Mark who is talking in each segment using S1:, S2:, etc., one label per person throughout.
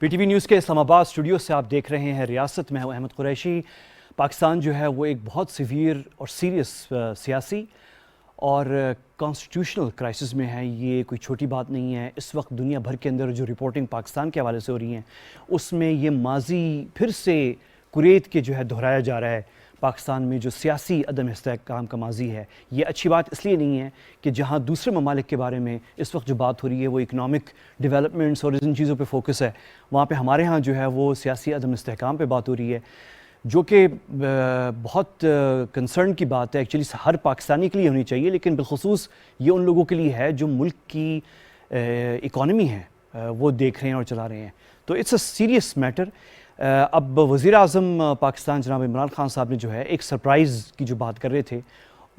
S1: P T V news کے اسلام آباد studio سے آپ دیکھ رہے ہیں ریاست. میں ہوں احمد قریشی. پاکستان جو ہے وہ ایک بہت سیویئر اور سیریس سیاسی اور کانسٹیٹیوشنل کرائسس میں ہے. یہ کوئی چھوٹی بات نہیں ہے. اس وقت دنیا بھر کے اندر جو رپورٹنگ پاکستان کے حوالے سے ہو رہی ہیں اس میں یہ ماضی پھر سے کوریت کے جو ہے دہرایا جا رہا ہے. پاکستان میں جو سیاسی عدم استحکام کا ماضی ہے یہ اچھی بات اس لیے نہیں ہے کہ جہاں دوسرے ممالک کے بارے میں اس وقت جو بات ہو رہی ہے وہ اکنامک ڈیولپمنٹس اور ان چیزوں پہ فوکس ہے, وہاں پہ ہمارے ہاں جو ہے وہ سیاسی عدم استحکام پہ بات ہو رہی ہے, جو کہ بہت کنسرن کی بات ہے. ایکچولی ہر پاکستانی کے لیے ہونی چاہیے, لیکن بالخصوص یہ ان لوگوں کے لیے ہے جو ملک کی اکانومی ہے وہ دیکھ رہے ہیں اور چلا رہے ہیں. تو اٹس اے سیریس میٹر. اب وزیر اعظم پاکستان جناب عمران خان صاحب نے جو ہے ایک سرپرائز کی جو بات کر رہے تھے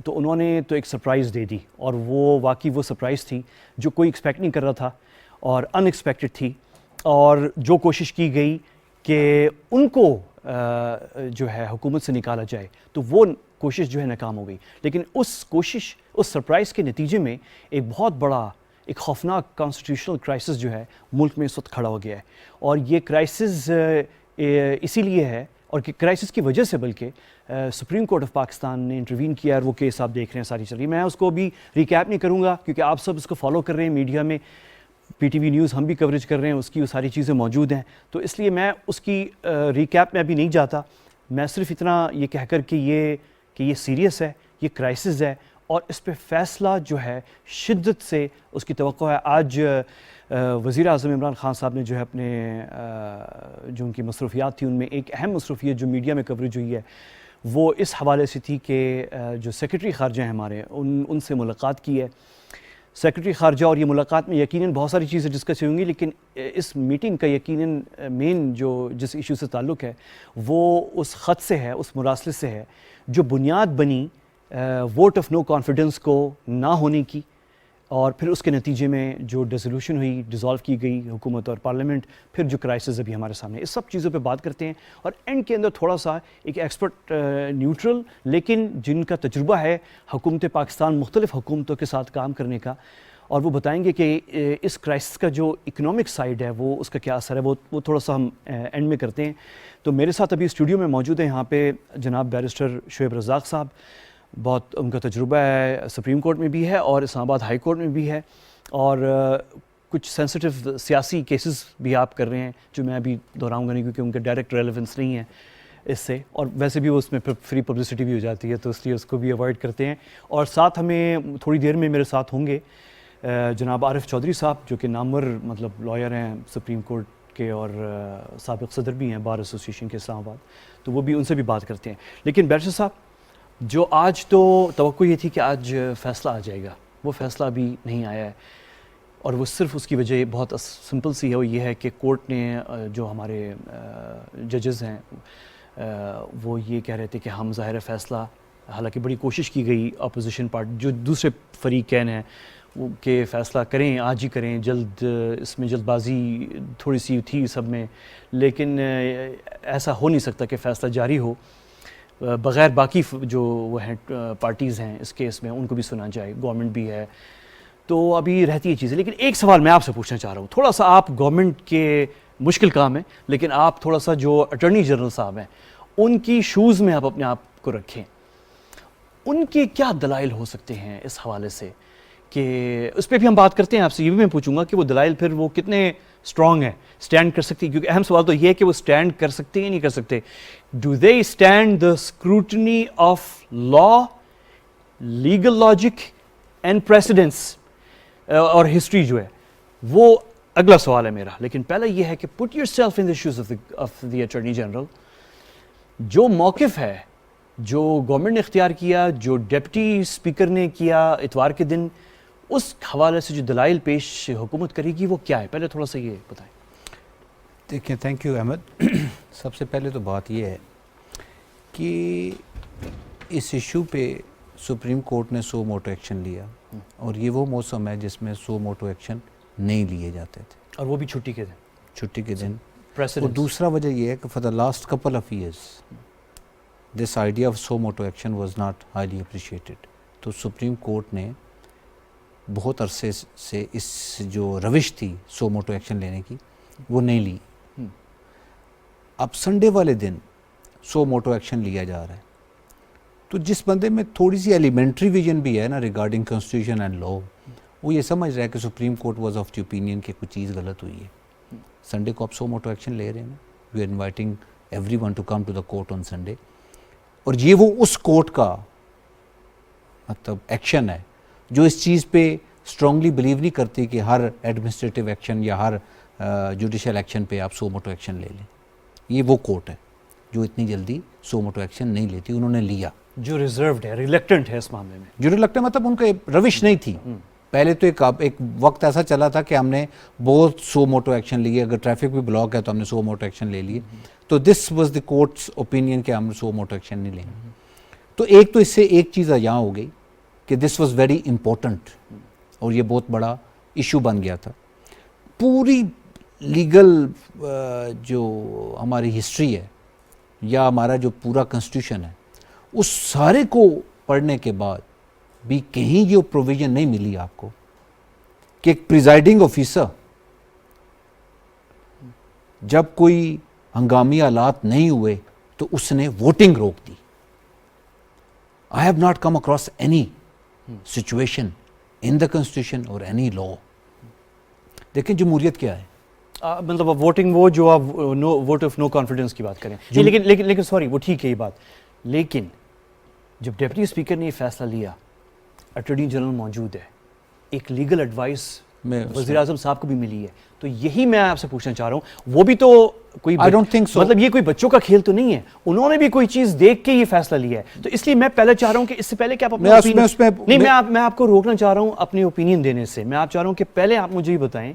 S1: تو انہوں نے تو ایک سرپرائز دے دی, اور وہ واقعی وہ سرپرائز تھی جو کوئی ایکسپیکٹ نہیں کر رہا تھا اور ان ایکسپیکٹڈ تھی. اور جو کوشش کی گئی کہ ان کو جو ہے حکومت سے نکالا جائے تو وہ کوشش جو ہے ناکام ہو گئی. لیکن اس سرپرائز کے نتیجے میں ایک بہت بڑا ایک خوفناک کانسٹیٹیوشنل کرائسس جو ہے ملک میں اس وقت کھڑا ہو گیا ہے. اور یہ کرائسس اسی لیے ہے, اور کرائسس کی وجہ سے بلکہ سپریم کورٹ آف پاکستان نے انٹروین کیا ہے. وہ کیس آپ دیکھ رہے ہیں ساری چل رہی. میں اس کو ابھی ریکیپ نہیں کروں گا کیونکہ آپ سب اس کو فالو کر رہے ہیں میڈیا میں, پی ٹی وی نیوز ہم بھی کوریج کر رہے ہیں, اس کی وہ ساری چیزیں موجود ہیں. تو اس لیے میں اس کی ریکیپ میں ابھی نہیں جاتا. میں صرف اتنا یہ کہہ کر کہ یہ سیریس ہے, یہ کرائسس ہے, اور اس پہ فیصلہ جو ہے شدت سے اس کی توقع ہے. آج وزیر اعظم عمران خان صاحب نے جو ہے اپنے جو ان کی مصروفیات تھی ان میں ایک اہم مصروفیت جو میڈیا میں کوریج ہوئی ہے وہ اس حوالے سے تھی کہ جو سیکرٹری خارجہ ہیں ہمارے ان سے ملاقات کی ہے. سیکرٹری خارجہ, اور یہ ملاقات میں یقیناً بہت ساری چیزیں ڈسکس ہوں گی, لیکن اس میٹنگ کا یقیناً مین جس ایشو سے تعلق ہے وہ اس خط سے ہے, اس مراسلے سے ہے جو بنیاد بنی ووٹ آف نو کانفیڈنس کو نہ ہونے کی, اور پھر اس کے نتیجے میں جو ڈیزولوشن ہوئی, ڈیزالو کی گئی حکومت اور پارلیمنٹ, پھر جو کرائسس ابھی ہمارے سامنے. اس سب چیزوں پہ بات کرتے ہیں اور اینڈ کے اندر تھوڑا سا ایک ایکسپرٹ نیوٹرل لیکن جن کا تجربہ ہے حکومت پاکستان مختلف حکومتوں کے ساتھ کام کرنے کا, اور وہ بتائیں گے کہ اس کرائسس کا جو اکنامک سائیڈ ہے وہ اس کا کیا اثر ہے, وہ تھوڑا سا ہم اینڈ میں کرتے ہیں. تو میرے ساتھ ابھی اسٹوڈیو میں موجود ہیں یہاں پہ جناب بیرسٹر شعیب رزاق صاحب. بہت ان کا تجربہ ہے, سپریم کورٹ میں بھی ہے اور اسلام آباد ہائی کورٹ میں بھی ہے, اور کچھ سینسٹیو سیاسی کیسز بھی آپ کر رہے ہیں جو میں ابھی دہراؤں گا نہیں کیونکہ ان کا ڈائریکٹ ریلیونس نہیں ہے اس سے, اور ویسے بھی اس میں فری پبلسٹی بھی ہو جاتی ہے تو اس لیے اس کو بھی اوائڈ کرتے ہیں. اور ساتھ ہمیں تھوڑی دیر میں میرے ساتھ ہوں گے جناب عارف چودھری صاحب جو کہ نامور لائر ہیں سپریم کورٹ کے اور سابق صدر بھی ہیں بار ایسوسیشن کے اسلام آباد, تو وہ بھی ان سے بھی بات کرتے ہیں. لیکن بیرسٹر صاحب, جو آج تو توقع یہ تھی کہ آج فیصلہ آ جائے گا, وہ فیصلہ ابھی نہیں آیا ہے, اور وہ صرف اس کی وجہ بہت سمپل سی ہے, وہ یہ ہے کہ کورٹ نے جو ہمارے ججز ہیں وہ یہ کہہ رہے تھے کہ ہم ظاہر فیصلہ, حالانکہ بڑی کوشش کی گئی اپوزیشن پارٹی جو دوسرے فریقین ہیں وہ کہ فیصلہ کریں, آج ہی کریں, جلد, اس میں جلد بازی تھوڑی سی تھی سب میں, لیکن ایسا ہو نہیں سکتا کہ فیصلہ جاری ہو بغیر باقی جو وہ ہیں پارٹیز ہیں اس کیس میں ان کو بھی سنا جائے, گورنمنٹ بھی ہے, تو ابھی رہتی ہے چیزیں. لیکن ایک سوال میں آپ سے پوچھنا چاہ رہا ہوں, تھوڑا سا آپ گورنمنٹ کے مشکل کام ہے لیکن آپ تھوڑا سا جو اٹارنی جنرل صاحب ہیں ان کی شوز میں آپ اپنے آپ کو رکھیں, ان کے کیا دلائل ہو سکتے ہیں اس حوالے سے, کہ اس پہ بھی ہم بات کرتے ہیں. آپ سے یہ بھی میں پوچھوں گا کہ وہ دلائل پھر وہ کتنے اسٹرانگ ہیں, اسٹینڈ کر سکتی, کیونکہ اہم سوال تو یہ ہے کہ وہ اسٹینڈ کر سکتے یا نہیں کر سکتے. Do they stand the scrutiny of law, legal logic and precedence اور ہسٹری جو ہے, وہ اگلا سوال ہے میرا. لیکن پہلا یہ ہے کہ put yourself in the shoes of the attorney general. جو موقف ہے جو گورنمنٹ نے اختیار کیا, جو ڈپٹی اسپیکر نے کیا اتوار کے دن, اس حوالے سے جو دلائل پیش حکومت کرے گی وہ کیا ہے, پہلے تھوڑا سا یہ بتائیں.
S2: دیکھیں, تھینک یو احمد. سب سے پہلے تو بات یہ ہے کہ اس ایشو پہ سپریم کورٹ نے سو موٹو ایکشن لیا, اور یہ وہ موسم ہے جس میں سو موٹو ایکشن نہیں لیے جاتے تھے,
S1: اور وہ بھی چھٹی کے دن.
S2: اور دوسرا وجہ یہ ہے کہ for the last couple of years this idea of so motto action was not highly appreciated. تو سپریم کورٹ نے بہت عرصے سے اس جو روش تھی سو موٹو ایکشن لینے کی وہ نہیں لی. اب سنڈے والے دن سو موٹو ایکشن لیا جا رہا ہے, تو جس بندے میں تھوڑی سی ایلیمنٹری ویژن بھی ہے نا ریگارڈنگ کانسٹیٹیوشن اینڈ لا, وہ یہ سمجھ رہا ہے کہ supreme court was of the opinion کہ کوئی چیز غلط ہوئی ہے. سنڈے کو آپ سو موٹو ایکشن لے رہے ہیں نا, we are inviting everyone to come to the court on Sunday, اور یہ وہ اس کورٹ کا مطلب ایکشن ہے جو اس چیز پہ اسٹرانگلی بلیو نہیں کرتی کہ ہر ایڈمنسٹریٹو ایکشن یا ہر جوڈیشل ایکشن پہ آپ سو موٹو ایکشن لے لیں. یہ وہ کورٹ ہے جو اتنی جلدی سو موٹو ایکشن نہیں لیتی, انہوں نے لیا.
S1: جو ریزروڈ ہے, ریلیکٹنٹ ہے اس معاملے میں.
S2: جو ریلیکٹنٹ مطلب ان کا روش نہیں تھی. پہلے تو ایک وقت ایسا چلا تھا کہ ہم نے بہت سو موٹو ایکشن لیے, اگر ٹریفک بھی بلاک ہے تو ہم نے سو موٹو ایکشن لے لیے. تو this was the courts opinion کہ ہم سو موٹو ایکشن نہیں لیں گے. تو ایک تو اس سے ایک چیز یہاں ہو گئی کہ دس واز ویری امپورٹنٹ, اور یہ بہت بڑا ایشو بن گیا تھا. پوری لیگل جو ہماری ہسٹری ہے یا ہمارا جو پورا کنسٹیٹیوشن ہے, اس سارے کو پڑھنے کے بعد بھی کہیں یہ پروویژن نہیں ملی آپ کو کہ ایک پریزائڈنگ آفیسر جب کوئی ہنگامی حالات نہیں ہوئے تو اس نے ووٹنگ روک دی. I have not come across any situation in the constitution or any law. دیکھیں جمہوریت کیا ہے,
S1: مطلب ووٹنگ وہ جو آپ ووٹ آف نو کانفیڈنس کی بات کریں, لیکن سوری وہ ٹھیک ہے یہ بات, لیکن جب ڈپٹی اسپیکر نے یہ فیصلہ لیا, اٹارنی جنرل موجود ہے, ایک لیگل ایڈوائس وزیر اعظم صاحب کو بھی ملی ہے, تو یہی میں آپ سے پوچھنا چاہ رہا ہوں, وہ بھی تو کوئی
S2: I don't think so.
S1: مطلب یہ کوئی بچوں کا کھیل تو نہیں ہے, انہوں نے بھی کوئی چیز دیکھ کے یہ فیصلہ لیا ہے. تو اس لیے میں پہلے چاہ رہا ہوں کہ اس سے پہلے کہ آپ میں آپ کو روکنا چاہ رہا ہوں اپنی اوپینین دینے سے. میں آپ چاہ رہا ہوں کہ پہلے آپ مجھے یہ بتائیں,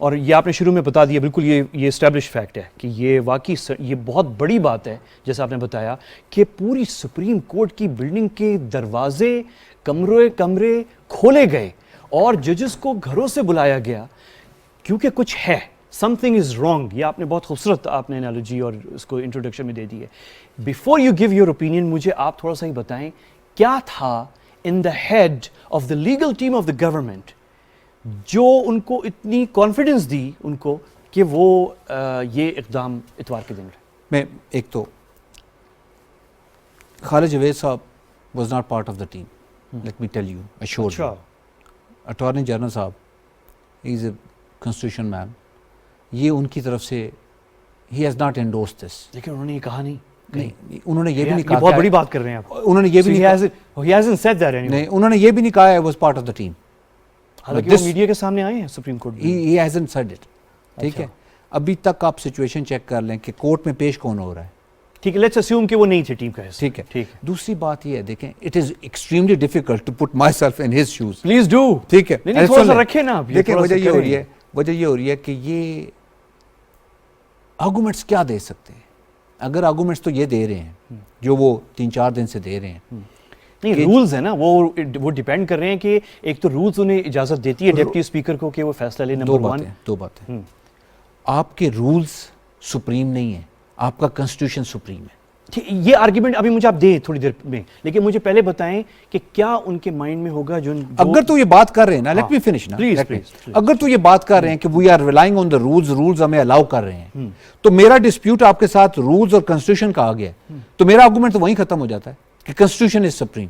S1: اور یہ آپ نے شروع میں بتا دیا, بالکل یہ اسٹیبلش فیکٹ ہے کہ یہ واقعی یہ بہت بڑی بات ہے, جیسا آپ نے بتایا کہ پوری سپریم کورٹ کی بلڈنگ کے دروازے کمرے کھولے گئے اور ججز کو گھروں سے بلایا گیا کیونکہ کچھ ہے, something is wrong. یہ آپ نے بہت خوبصورت آپ نے انالوجی اور اس کو انٹروڈکشن میں دے دی ہے. Before you give your opinion, مجھے آپ تھوڑا سا ہی بتائیں کیا تھا in the head of the legal team of the government جو ان کو اتنی کانفیڈنس دی ان کو کہ وہ یہ اقدام اتوار کے دن رہے.
S2: میں ایک تو خالد جاوید صاحب was not part of the team. Let me tell you, assured you. Attorney general صاحب he is a constitution man. یہ ان کی طرف سے he has not endorsed this.
S1: لیکن انہوں نے یہ کہا نہیں,
S2: انہوں نے یہ بھی نہیں کہا,
S1: بہت بڑی بات کر رہے ہیں آپ.
S2: انہوں نے یہ بھی
S1: he hasn't said that anyway.
S2: نہیں, انہوں نے یہ بھی نہیں کہا I was part of the team.
S1: حالانکہ وہ میڈیا کے سامنے آئے ہیں سپریم کورٹ میں.
S2: he hasn't said it. ٹھیک ہے, ابھی تک آپ سچویشن چیک کر لیں کہ کورٹ میں پیش کون ہو رہا ہے.
S1: ٹھیک ہے, لیٹس اسیوم کہ وہ نہیں تھے ٹیم کا حصہ.
S2: ٹھیک ہے. دوسری بات یہ ہے, دیکھیں it is extremely difficult to put myself in his shoes.
S1: Please do.
S2: ٹھیک ہے,
S1: نہیں تھوڑا سا رکھے نا آپ.
S2: دیکھیں وجہ یہ ہو رہی ہے کہ یہ آرگومنٹس کیا دے سکتے ہیں. اگر آرگومنٹس تو یہ دے رہے ہیں جو وہ 3-4 دن سے دے رہے ہیں,
S1: نہیں رولز ہیں نا, وہ ڈیپینڈ کر رہے ہیں کہ ایک تو رولز انہیں اجازت دیتی ہے ڈپٹی اسپیکر کو کہ وہ فیصلہ لے. نمبر 1
S2: دو باتیں, آپ کے رولز سپریم نہیں ہیں, آپ کا کنسٹیٹیوشن سپریم ہے.
S1: یہ آرگیومنٹ ابھی مجھے آپ دیں تھوڑی دیر میں, لیکن مجھے پہلے بتائیں کہ کیا ان کے مائنڈ میں ہوگا جو
S2: اگر تو یہ بات کر رہے ہیں نا, لیٹ می فنش نا, اگر تو یہ بات کر رہے ہیں کہ we are relying on the rules ہمیں الاؤ کر رہے ہیں, تو میرا ڈسپیوٹ آپ کے ساتھ رولز اور کنسٹیٹیوشن کا آ گیا ہے, تو میرا آرگومنٹ تو وہیں ختم ہو جاتا ہے کہ کنسٹیٹیوشن از سپریم.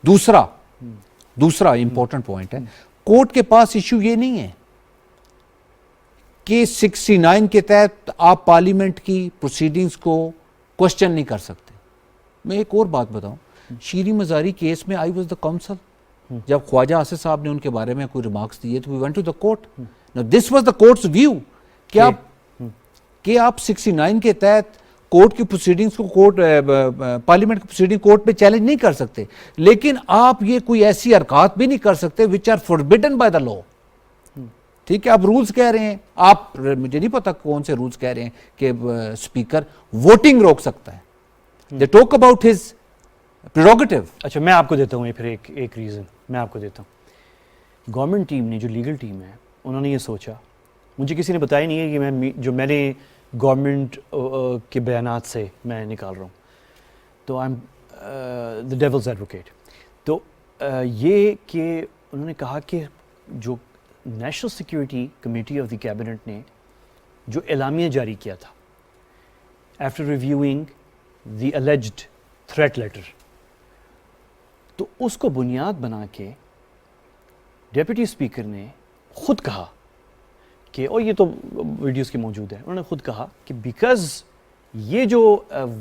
S2: دوسرا امپورٹنٹ پوائنٹ ہے, کورٹ کے پاس ایشو یہ نہیں ہے کہ 69 کے تحت آپ پارلیمنٹ کی پروسیڈنگز کو کوشچن نہیں کر سکتے. میں ایک اور بات بتاؤں, شیریں مزاری کیس میں آئی واز دا کاؤنسل, جب خواجہ آصف صاحب نے ان کے بارے میں کوئی ریمارکس دیے تو we went to the court. This was the court's view کہ آپ 69 کے تحت کورٹ کی پروسیڈنگز کو پارلیمنٹ کی پروسیڈنگ کورٹ پہ چیلنج نہیں کر سکتے, لیکن آپ یہ کوئی ایسی حرکات بھی نہیں کر سکتے which are forbidden by the law. ٹھیک ہے, آپ رولز کہہ رہے ہیں, آپ مجھے نہیں پتا کون سے رولز کہہ رہے ہیں کہ اسپیکر ووٹنگ روک سکتا ہے. They talk about his prerogative.
S1: اچھا میں آپ کو دیتا ہوں پھر ایک ریزن میں آپ کو دیتا ہوں. گورنمنٹ ٹیم نے جو لیگل ٹیم ہے انہوں نے یہ سوچا, مجھے کسی نے بتایا نہیں ہے کہ میں نے گورنمنٹ کے بیانات سے میں نکال رہا ہوں, تو I am the devil's advocate. تو یہ کہ انہوں نے کہا کہ جو national security committee of the cabinet نے جو اعلامیہ جاری کیا تھا after reviewing the alleged threat letter. تو اس کو بنیاد بنا کے ڈیپٹی اسپیکر نے خود کہا کہ، اور یہ تو ویڈیوز کے موجود ہیں، انہوں نے خود کہا کہ بیکاز یہ جو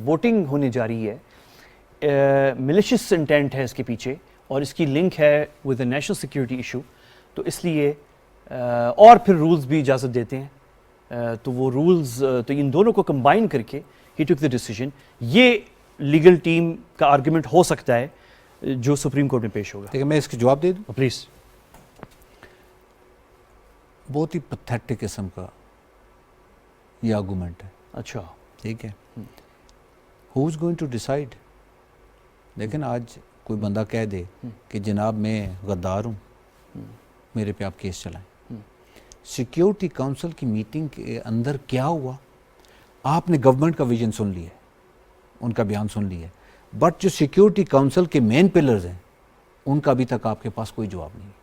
S1: ووٹنگ ہونے جا رہی ہے ملیشیس انٹینٹ ہے اس کے پیچھے اور اس کی لنک ہے with a national security issue, تو اس لیے اور پھر رولز بھی اجازت دیتے ہیں، تو وہ رولز تو ان دونوں کو کمبائن کر کے ہی ٹک دا ڈیسیجن. یہ لیگل ٹیم کا آرگومنٹ ہو سکتا ہے جو سپریم کورٹ میں پیش ہوگا.
S2: دیکھیں میں اس کا جواب دے دوں.
S1: پلیز.
S2: بہت ہی پتھیٹک قسم کا یہ آرگومنٹ ہے.
S1: اچھا
S2: ٹھیک ہے. ہو از گوئنگ ٹو ڈیسائڈ. لیکن آج کوئی بندہ کہہ دے کہ جناب میں غدار ہوں، میرے پہ آپ کیس چلائیں. سیکیورٹی کونسل کی میٹنگ کے اندر کیا ہوا؟ آپ نے گورنمنٹ کا ویژن سن لیا ہے، ان کا بیان سن لیا ہے، بٹ جو سیکیورٹی کونسل کے مین پلرز ہیں ان کا ابھی تک آپ کے پاس کوئی جواب نہیں ہے.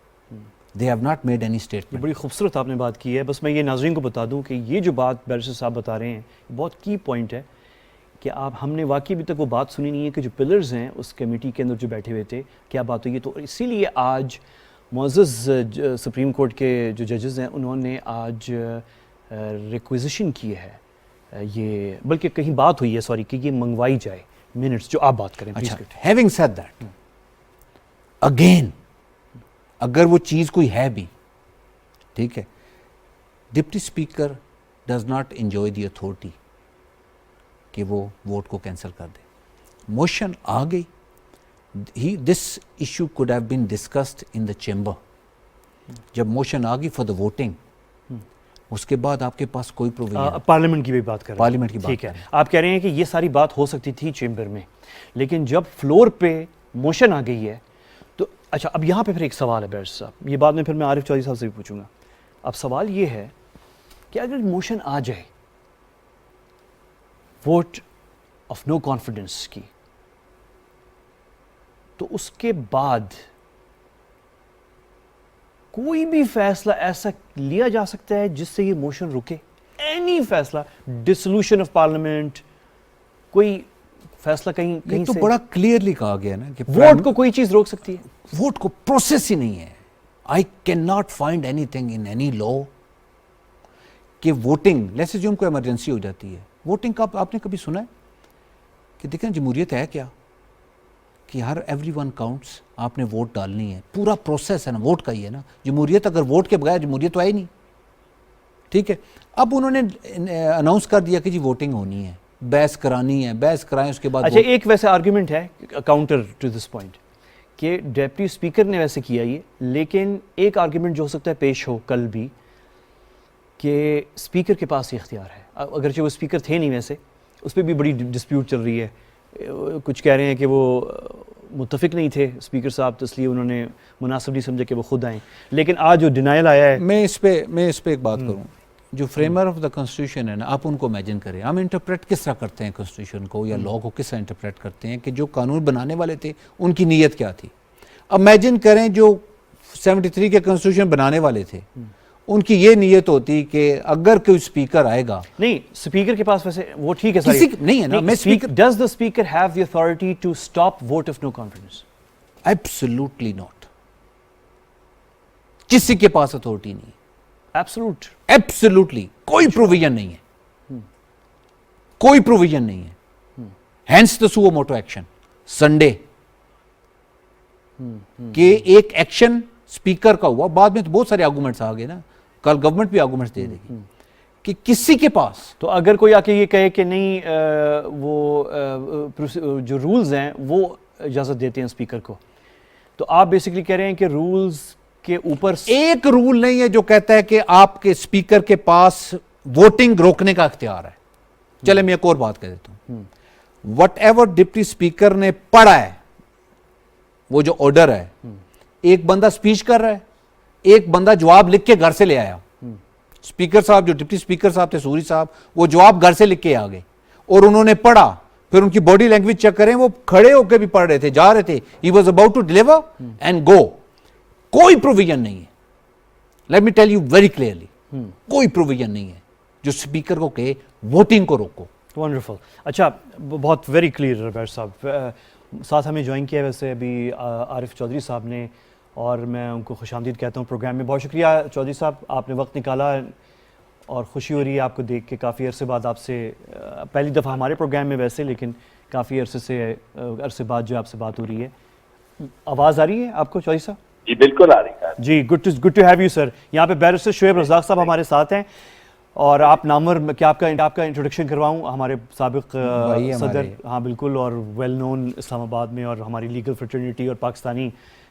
S2: They have not made any
S1: یہ
S2: statement.
S1: بڑی خوبصورت آپ نے بات کی ہے. بس میں یہ ناظرین کو بتا دوں کہ یہ جو بات بیرسٹر صاحب بتا رہے ہیں بہت کی پوائنٹ ہے کہ ہم نے واقعی ابھی تک وہ بات سنی نہیں ہے کہ جو پلرز ہیں اس کمیٹی کے اندر جو بیٹھے ہوئے تھے کیا بات ہوئی ہے. تو اسی لیے آج معزز سپریم کورٹ کے جو ججز ہیں انہوں نے آج ریکویزیشن کی ہے، یہ بلکہ کہیں بات ہوئی ہے سوری کہ یہ منگوائی جائے منٹس جو آپ بات کریں.
S2: اچھا. Having said that, again اگر وہ چیز کوئی ہے بھی ٹھیک ہے، deputy speaker does not enjoy the authority کہ وہ ووٹ کو کینسل کر دے. موشن آ گئی، this issue could have been discussed in the chamber. جب موشن آ گئی فار دا ووٹنگ، اس کے بعد آپ کے پاس کوئی پروویژن
S1: پارلیمنٹ کی بھی بات کر رہے ہیں.
S2: پارلیمنٹ کی بات
S1: ٹھیک ہے. آپ کہہ رہے ہیں کہ یہ ساری بات ہو سکتی تھی چیمبر میں، لیکن جب فلور پہ موشن آ گئی ہے تو اچھا اب یہاں پہ پھر ایک سوال ہے بیرسٹر صاحب، یہ بعد میں پھر میں عارف چودھری صاحب سے بھی پوچھوں گا. اب سوال یہ ہے کہ اگر موشن آ جائے ووٹ آف نو کانفیڈنس کی، تو اس کے بعد کوئی بھی فیصلہ ایسا لیا جا سکتا ہے جس سے یہ موشن رکے؟ اینی فیصلہ، ڈسولوشن آف پارلیمنٹ، کوئی فیصلہ کہیں
S2: تو
S1: سے
S2: بڑا کلیئرلی کہا گیا نا کہ
S1: ووٹ کو کوئی چیز روک سکتی ہے؟
S2: ووٹ کو پروسیس ہی نہیں ہے. I can not find any thing in any law کہ ووٹنگ لیٹس اسیوم کوئی ایمرجنسی ہو جاتی ہے، ووٹنگ کا آپ نے کبھی سنا ہے کہ دیکھیں جمہوریت ہے کیا کہ ہر ایوری ون کاؤنٹس، آپ نے ووٹ ڈالنی ہے، پورا پروسیس ہے نا ووٹ کا ہی ہے نا. جمہوریت اگر ووٹ کے بغیر جمہوریت تو ہے ہی نہیں. ٹھیک ہے. اب انہوں نے اناؤنس کر دیا کہ جی ووٹنگ ہونی ہے، بحث کرانی ہے، بحث کرائیں اس کے بعد.
S1: اچھا ایک ویسے آرگیومنٹ ہے کاؤنٹر ٹو دس پوائنٹ کہ ڈیپٹی اسپیکر نے ویسے کیا یہ، لیکن ایک آرگیومنٹ جو ہو سکتا ہے پیش ہو کل بھی کہ اسپیکر کے پاس یہ اختیار ہے، اگرچہ وہ اسپیکر تھے نہیں، ویسے اس پہ بھی بڑی ڈسپیوٹ چل رہی ہے. کچھ کہہ رہے ہیں کہ وہ متفق نہیں تھے اسپیکر صاحب، تو اس لیے انہوں نے مناسب نہیں سمجھا کہ وہ خود آئیں. لیکن آج جو ڈینائل آیا ہے،
S2: میں اس پہ ایک بات کروں. جو فریمر آف دا کنسٹیٹیوشن ہے نا، آپ ان کو امیجن کریں، ہم انٹرپریٹ کس طرح کرتے ہیں کنسٹیٹیوشن کو یا لا کو کس طرح انٹرپریٹ کرتے ہیں کہ جو قانون بنانے والے تھے ان کی نیت کیا تھی. امیجن کریں جو 73 کے کنسٹیٹیوشن بنانے والے تھے ان کی یہ نیت ہوتی کہ اگر کوئی اسپیکر آئے گا،
S1: نہیں اسپیکر کے پاس ویسے وہ ٹھیک ہے
S2: کسی نہیں ہے نا، میں speaker
S1: does the speaker have the authority to stop vote of no confidence?
S2: Absolutely not. کسی کے پاس اتھارٹی نہیں ہے. ایبسولوٹلی کوئی پروویژن نہیں ہے، کوئی پروویژن نہیں ہے. Hence the so motto action Sunday کہ ایک ایکشن اسپیکر کا ہوا، بعد میں تو بہت سارے آرگومنٹس آ گئے نا، کل گورنمنٹ بھی آرگومنٹس دے دے گی کہ کسی کے پاس.
S1: تو اگر کوئی آ کے یہ کہے کہ نہیں وہ جو رولز ہیں وہ اجازت دیتے ہیں اسپیکر کو، تو آپ بیسکلی کہہ رہے ہیں کہ رولز کے اوپر
S2: ایک رول نہیں ہے جو کہتا ہے کہ آپ کے اسپیکر کے پاس ووٹنگ روکنے کا اختیار ہے. چلے میں ایک اور بات کہہ دیتا ہوں. وٹ ایور ڈپٹی اسپیکر نے پڑھا ہے، وہ جو آرڈر ہے، ایک بندہ سپیچ کر رہا ہے، ایک بندہ جواب لکھ کے گھر سے لے آیا. اسپیکر صاحب جو ڈپٹی اسپیکر صاحب تھے سوری صاحب، وہ جواب گھر سے لکھ کے آ گئے اور انہوں نے پڑھا. پھر ان کی باڈی لینگویج چیک کریں، وہ کھڑے ہو کے بھی پڑھ رہے تھے، جا رہے تھے. He was about to deliver and go. کوئی پروویژن نہیں ہے. Let me tell you very clearly, کوئی پروویژن نہیں ہے جو اسپیکر کو کہے ووٹنگ کو روکو.
S1: ونڈرفل. اچھا, بہت ویری کلیئر ربیع صاحب. ساتھ ہمیں جوائن کیا ہے ویسے ابھی عارف چودھری صاحب نے, اور میں ان کو خوش آمدید کہتا ہوں پروگرام میں. بہت شکریہ چودھری صاحب, آپ نے وقت نکالا اور خوشی ہو رہی ہے آپ کو دیکھ کے. کافی عرصے بعد آپ سے, پہلی دفعہ ہمارے پروگرام میں ویسے, لیکن کافی عرصے بعد جو آپ سے بات ہو رہی ہے. آواز آ رہی ہے آپ کو چودھری صاحب؟
S3: جی بالکل آ رہی ہے.
S1: جی, good to have you sir. یہاں پہ بیرسٹر شعیب رزاق صاحب ہمارے ساتھ ہیں, اور آپ نامور, کیا آپ کا انٹروڈکشن کرواؤں, ہمارے سابق صدر. ہاں بالکل, اور ویل نون اسلام آباد میں, اور ہماری لیگل فرٹرنیٹی اور پاکستانی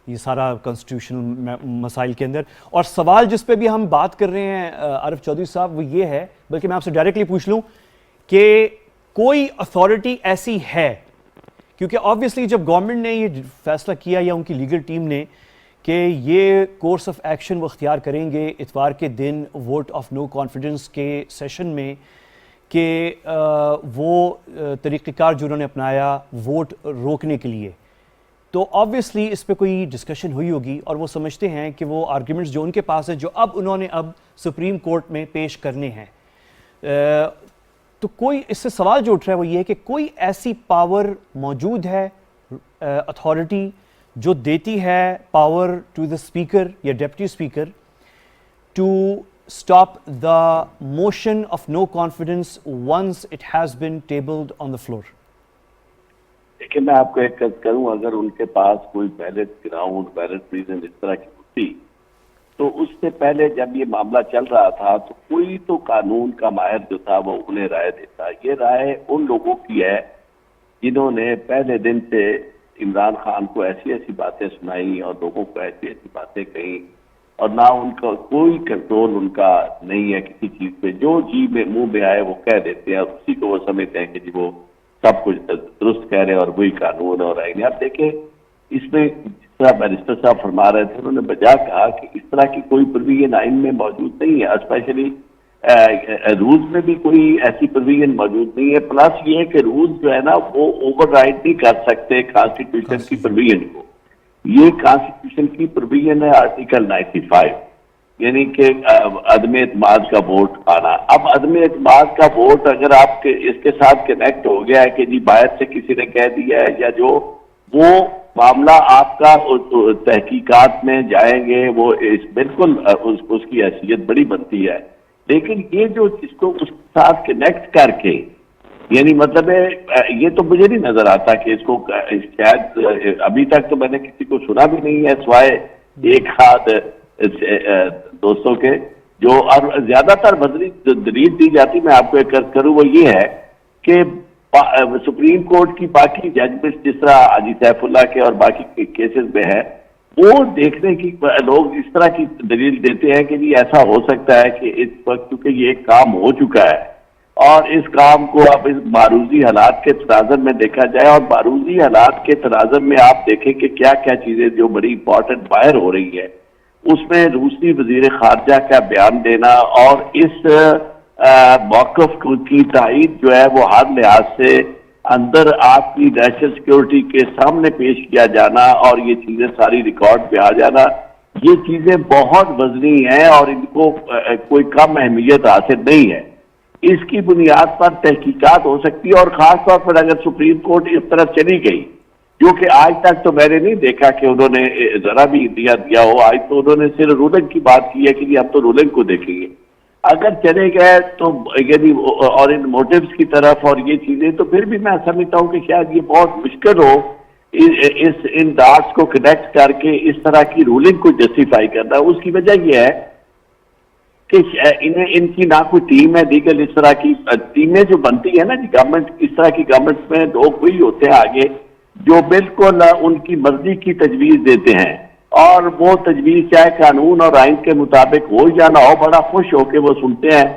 S1: یہ سارا کانسٹیٹیوشنل مسائل کے اندر. اور سوال جس پہ بھی ہم بات کر رہے ہیں عارف چودھری صاحب, وہ یہ ہے, بلکہ میں آپ سے ڈائریکٹلی پوچھ لوں کہ کوئی اتھارٹی ایسی ہے, کیونکہ آبویسلی جب گورنمنٹ نے یہ فیصلہ کیا یا ان کی لیگل ٹیم نے کہ یہ کورس آف ایکشن وہ اختیار کریں گے اتوار کے دن ووٹ آف نو کانفیڈنس کے سیشن میں, کہ وہ طریقہ کار جو انہوں نے اپنایا ووٹ روکنے کے لیے, تو آبویسلی اس پہ کوئی ڈسکشن ہوئی ہوگی, اور وہ سمجھتے ہیں کہ وہ آرگیومنٹس جو ان کے پاس ہیں, جو اب انہوں نے سپریم کورٹ میں پیش کرنے ہیں, تو کوئی اس سے سوال جو اٹھ رہا ہے وہ یہ ہے کہ کوئی ایسی پاور موجود ہے, اتھارٹی جو دیتی ہے پاور ٹو دا اسپیکر یا deputy speaker to stop the motion of no confidence once it has been tabled on the floor?
S3: دیکھیں, میں آپ کو ایک کروں, اگر ان کے پاس کوئی بیلٹ گراؤنڈ, بیلٹ ریزن اس طرح کی ہوتی, تو اس سے پہلے جب یہ معاملہ چل رہا تھا تو کوئی تو قانون کا ماہر جو تھا وہ انہیں رائے دیتا. یہ رائے ان لوگوں کی ہے جنہوں نے پہلے دن سے عمران خان کو ایسی ایسی باتیں سنائی اور لوگوں کو ایسی ایسی باتیں کہیں, اور نہ ان کا کوئی کنٹرول ان کا نہیں ہے کسی چیز پہ. جو جی میں منہ میں آئے وہ کہہ دیتے ہیں, اور اسی کو وہ سمجھتے ہیں کہ جی وہ سب کچھ درست کہہ رہے ہیں اور وہی قانون اور آئین. اب دیکھیں, اس میں جس طرح بیرسٹر صاحب فرما رہے تھے, انہوں نے بجا کہا کہ اس طرح کی کوئی پروویژن آئین میں موجود نہیں ہے, اسپیشلی رولز میں بھی کوئی ایسی پروویژن موجود نہیں ہے. پلس یہ کہ رولز جو ہے نا وہ اوور رائڈ نہیں کر سکتے کانسٹیٹیوشن کی پروویژن کو. یہ کانسٹیٹیوشن کی پروویژن ہے آرٹیکل 95, یعنی کہ عدم اعتماد کا ووٹ آنا. اب عدم اعتماد کا ووٹ اگر آپ کے اس کے ساتھ کنیکٹ ہو گیا ہے کہ جی باہر سے کسی نے کہہ دیا ہے, یا جو وہ معاملہ آپ کا تحقیقات میں جائیں گے, وہ بالکل اس کی حیثیت بڑی بنتی ہے. لیکن یہ جو اس کو اس کے ساتھ کنیکٹ کر کے, یعنی مطلب ہے, یہ تو مجھے نہیں نظر آتا کہ اس کو شاید ابھی تک تو میں نے کسی کو سنا بھی نہیں ہے سوائے ایک ہاتھ دوستوں کے, جو اور زیادہ تر دلیل دی جاتی, میں آپ کو ایک کروں, وہ یہ ہے کہ سپریم کورٹ کی باقی ججمنٹ جس طرح حاجی سیف اللہ کے اور باقی کیسز میں ہے, وہ دیکھنے کی لوگ اس طرح کی دلیل دیتے ہیں کہ جی ایسا ہو سکتا ہے کہ اس وقت کیونکہ یہ ایک کام ہو چکا ہے, اور اس کام کو اب اس معروضی حالات کے تناظر میں دیکھا جائے, اور معروضی حالات کے تناظر میں آپ دیکھیں کہ کیا کیا چیزیں جو بڑی امپورٹنٹ باہر ہو رہی ہیں, اس میں روسی وزیر خارجہ کا بیان دینا اور اس موقف کی تائید جو ہے وہ ہر لحاظ سے اندر آپ کی نیشنل سیکیورٹی کے سامنے پیش کیا جانا, اور یہ چیزیں ساری ریکارڈ پہ آ جانا, یہ چیزیں بہت وزنی ہیں اور ان کو کوئی کم اہمیت حاصل نہیں ہے. اس کی بنیاد پر تحقیقات ہو سکتی ہے, اور خاص طور پر اگر سپریم کورٹ اس طرف چلی گئی, جو کہ آج تک تو میں نے نہیں دیکھا کہ انہوں نے ذرا بھی دیا ہو. آج تو انہوں نے صرف رولنگ کی بات کی ہے کہ ہم تو رولنگ کو دیکھیں گے. اگر چلے گئے تو یعنی اور ان موٹیوز کی طرف اور یہ چیزیں, تو پھر بھی میں سمجھتا ہوں کہ شاید یہ بہت مشکل ہو ان ڈاٹس کو کنیکٹ کر کے اس طرح کی رولنگ کو جسٹیفائی کرنا. اس کی وجہ یہ ہے کہ ان کی نہ کوئی ٹیم ہے لیگل, اس طرح کی ٹیمیں جو بنتی ہے نا جی گورنمنٹ, اس طرح کی گورنمنٹ میں لوگ وہی ہوتے ہیں آگے جو بالکل ان کی مرضی کی تجویز دیتے ہیں, اور وہ تجویز چاہے قانون اور آئین کے مطابق ہو یا نہ ہو, بڑا خوش ہو کے وہ سنتے ہیں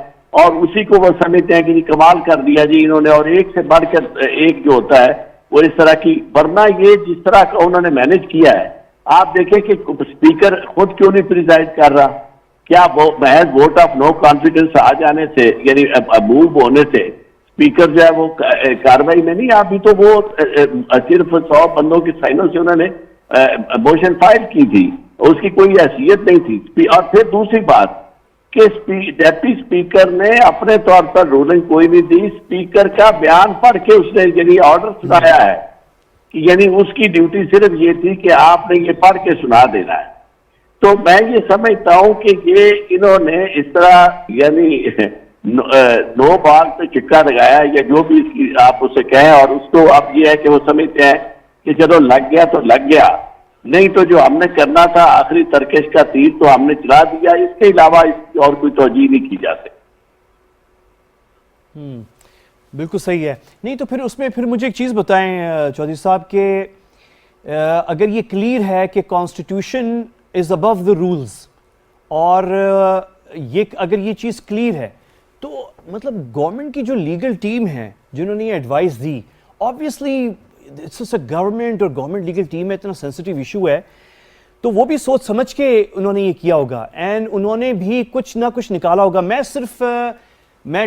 S3: اور اسی کو وہ سمجھتے ہیں کہ جی کمال کر دیا جی انہوں نے, اور ایک سے بڑھ کر ایک جو ہوتا ہے وہ اس طرح کی. ورنہ یہ جس طرح کا انہوں نے مینج کیا ہے, آپ دیکھیں کہ اسپیکر خود کیوں نہیں پریزائڈ کر رہا, کیا وہ محض ووٹ آف نو کانفیڈنس آ جانے سے, یعنی موو ہونے سے اسپیکر جو ہے وہ کاروائی میں نہیں, ابھی تو وہ صرف 100 بندوں کی سائنوں سے انہوں نے موشن فائل کی تھی, اس کی کوئی حیثیت نہیں تھی. اور پھر دوسری بات کہ ڈیپٹی اسپیکر نے اپنے طور پر رولنگ کوئی نہیں دی, اسپیکر کا بیان پڑھ کے اس نے یعنی آرڈر سنایا ہے کہ یعنی اس کی ڈیوٹی صرف یہ تھی کہ آپ نے یہ پڑھ کے سنا دینا ہے. تو میں یہ سمجھتا ہوں کہ یہ انہوں نے اس طرح یعنی نو بال پہ چکا لگایا یا جو بھی اس کی آپ اسے کہیں, اور اس کو اب یہ ہے کہ وہ سمجھتے ہیں کہ چلو لگ گیا تو لگ گیا, نہیں تو جو ہم نے کرنا تھا آخری ترکش کا تیر تو ہم نے چلا دیا, اس کے علاوہ اس کی اور کوئی توجہ نہیں کی جا سکتی.
S1: بالکل صحیح ہے. نہیں تو پھر اس میں پھر مجھے ایک چیز بتائیں چودھری صاحب کہ اگر یہ کلیئر ہے کہ کانسٹیٹیوشن از ابو دا رولز, اور یہ اگر یہ چیز کلیئر ہے تو مطلب گورنمنٹ کی جو لیگل ٹیم ہے جنہوں نے یہ ایڈوائس دی, آبویسلی اٹس اے گورنمنٹ, اور گورنمنٹ لیگل ٹیم ہے, اتنا سینسٹیو ایشو ہے, تو وہ بھی سوچ سمجھ کے انہوں نے یہ کیا ہوگا, اینڈ انہوں نے بھی کچھ نہ کچھ نکالا ہوگا. میں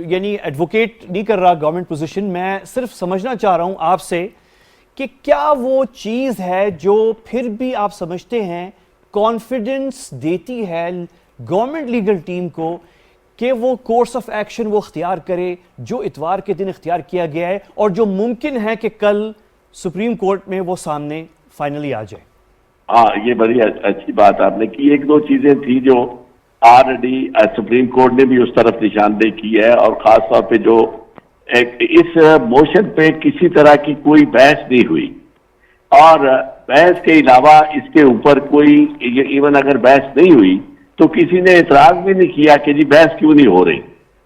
S1: یعنی ایڈوکیٹ نہیں کر رہا گورنمنٹ پوزیشن, میں صرف سمجھنا چاہ رہا ہوں آپ سے کہ کیا وہ چیز ہے جو پھر بھی آپ سمجھتے ہیں کانفیڈنس دیتی ہے گورنمنٹ لیگل ٹیم کو کہ وہ کورس آف ایکشن وہ اختیار کرے جو اتوار کے دن اختیار کیا گیا ہے, اور جو ممکن ہے کہ کل سپریم کورٹ میں وہ سامنے فائنلی آ جائے.
S3: ہاں, یہ بڑی اچھی بات آپ نے کی. ایک دو چیزیں تھی جو آلریڈی سپریم کورٹ نے بھی اس طرف نشاندہی کی ہے, اور خاص طور پہ جو اس موشن پہ کسی طرح کی کوئی بحث نہیں ہوئی, اور بحث کے علاوہ اس کے اوپر کوئی ایون اگر بحث نہیں ہوئی تو کسی نے اعتراض بھی نہیں کیا کہ جی بحث کیوں نہیں ہو رہی.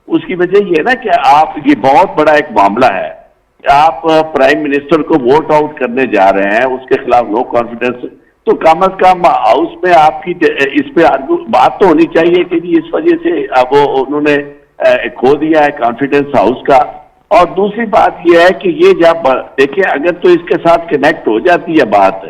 S3: اس کی وجہ یہ ہے نا کہ آپ, یہ بہت بڑا ایک معاملہ ہے, آپ پرائم منسٹر کو ووٹ آؤٹ کرنے جا رہے ہیں, اس کے خلاف نو کانفیڈنس, تو کم از کم ہاؤس میں آپ کی اس پہ بات تو ہونی چاہیے کہ جی اس وجہ سے وہ انہوں نے کھو دیا ہے کانفیڈنس ہاؤس کا. اور دوسری بات یہ ہے کہ یہ جب دیکھیں اگر تو اس کے ساتھ کنیکٹ ہو جاتی ہے بات,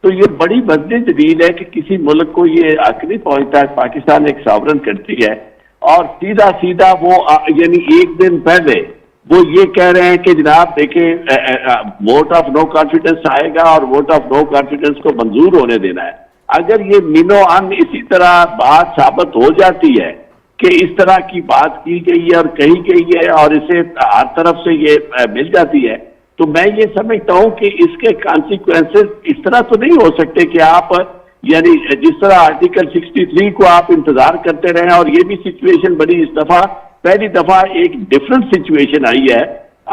S3: تو یہ بڑی بدی دلیل ہے کہ کسی ملک کو یہ حق نہیں پہنچتا ہے. پاکستان ایک ساورن کنٹری ہے, اور سیدھا وہ یعنی ایک دن پہلے وہ یہ کہہ رہے ہیں کہ جناب دیکھیں ووٹ آف نو کانفیڈنس آئے گا اور ووٹ آف نو کانفیڈنس کو منظور ہونے دینا ہے. اگر یہ مینو ان اسی طرح بات ثابت ہو جاتی ہے کہ اس طرح کی بات کی گئی ہے اور کہی گئی ہے اور اسے ہر طرف سے یہ مل جاتی ہے, تو میں یہ سمجھتا ہوں کہ اس کے کانسیکوینسز اس طرح تو نہیں ہو سکتے کہ آپ یعنی جس طرح آرٹیکل 63 کو آپ انتظار کرتے رہیں, اور یہ بھی سچویشن بڑی اس دفعہ پہلی دفعہ ایک ڈفرنٹ سچویشن آئی ہے.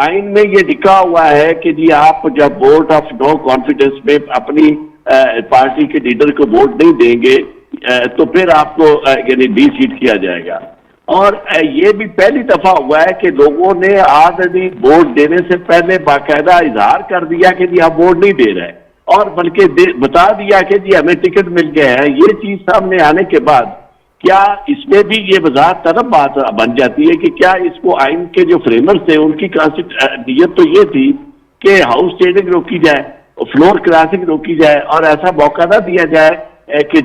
S3: آئین میں یہ لکھا ہوا ہے کہ جی آپ جب ووٹ آف نو کانفیڈنس میں اپنی پارٹی کے لیڈر کو ووٹ نہیں دیں گے تو پھر آپ کو یعنی ڈی سیٹ کیا جائے گا. اور یہ بھی پہلی دفعہ ہوا ہے کہ لوگوں نے آلریڈی ووٹ دینے سے پہلے باقاعدہ اظہار کر دیا کہ جی ہم ووٹ نہیں دے رہے, اور بلکہ بتا دیا کہ جی ہمیں ٹکٹ مل گیا ہے. یہ چیز سامنے آنے کے بعد کیا اس میں بھی یہ وضاحت طلب بات بن جاتی ہے کہ کیا اس کو آئین کے جو فریمرز تھے ان کی نیت تو یہ تھی کہ ہاؤس ٹریڈنگ روکی جائے, فلور کراسنگ روکی جائے, اور ایسا موقع نہ دیا جائے کہ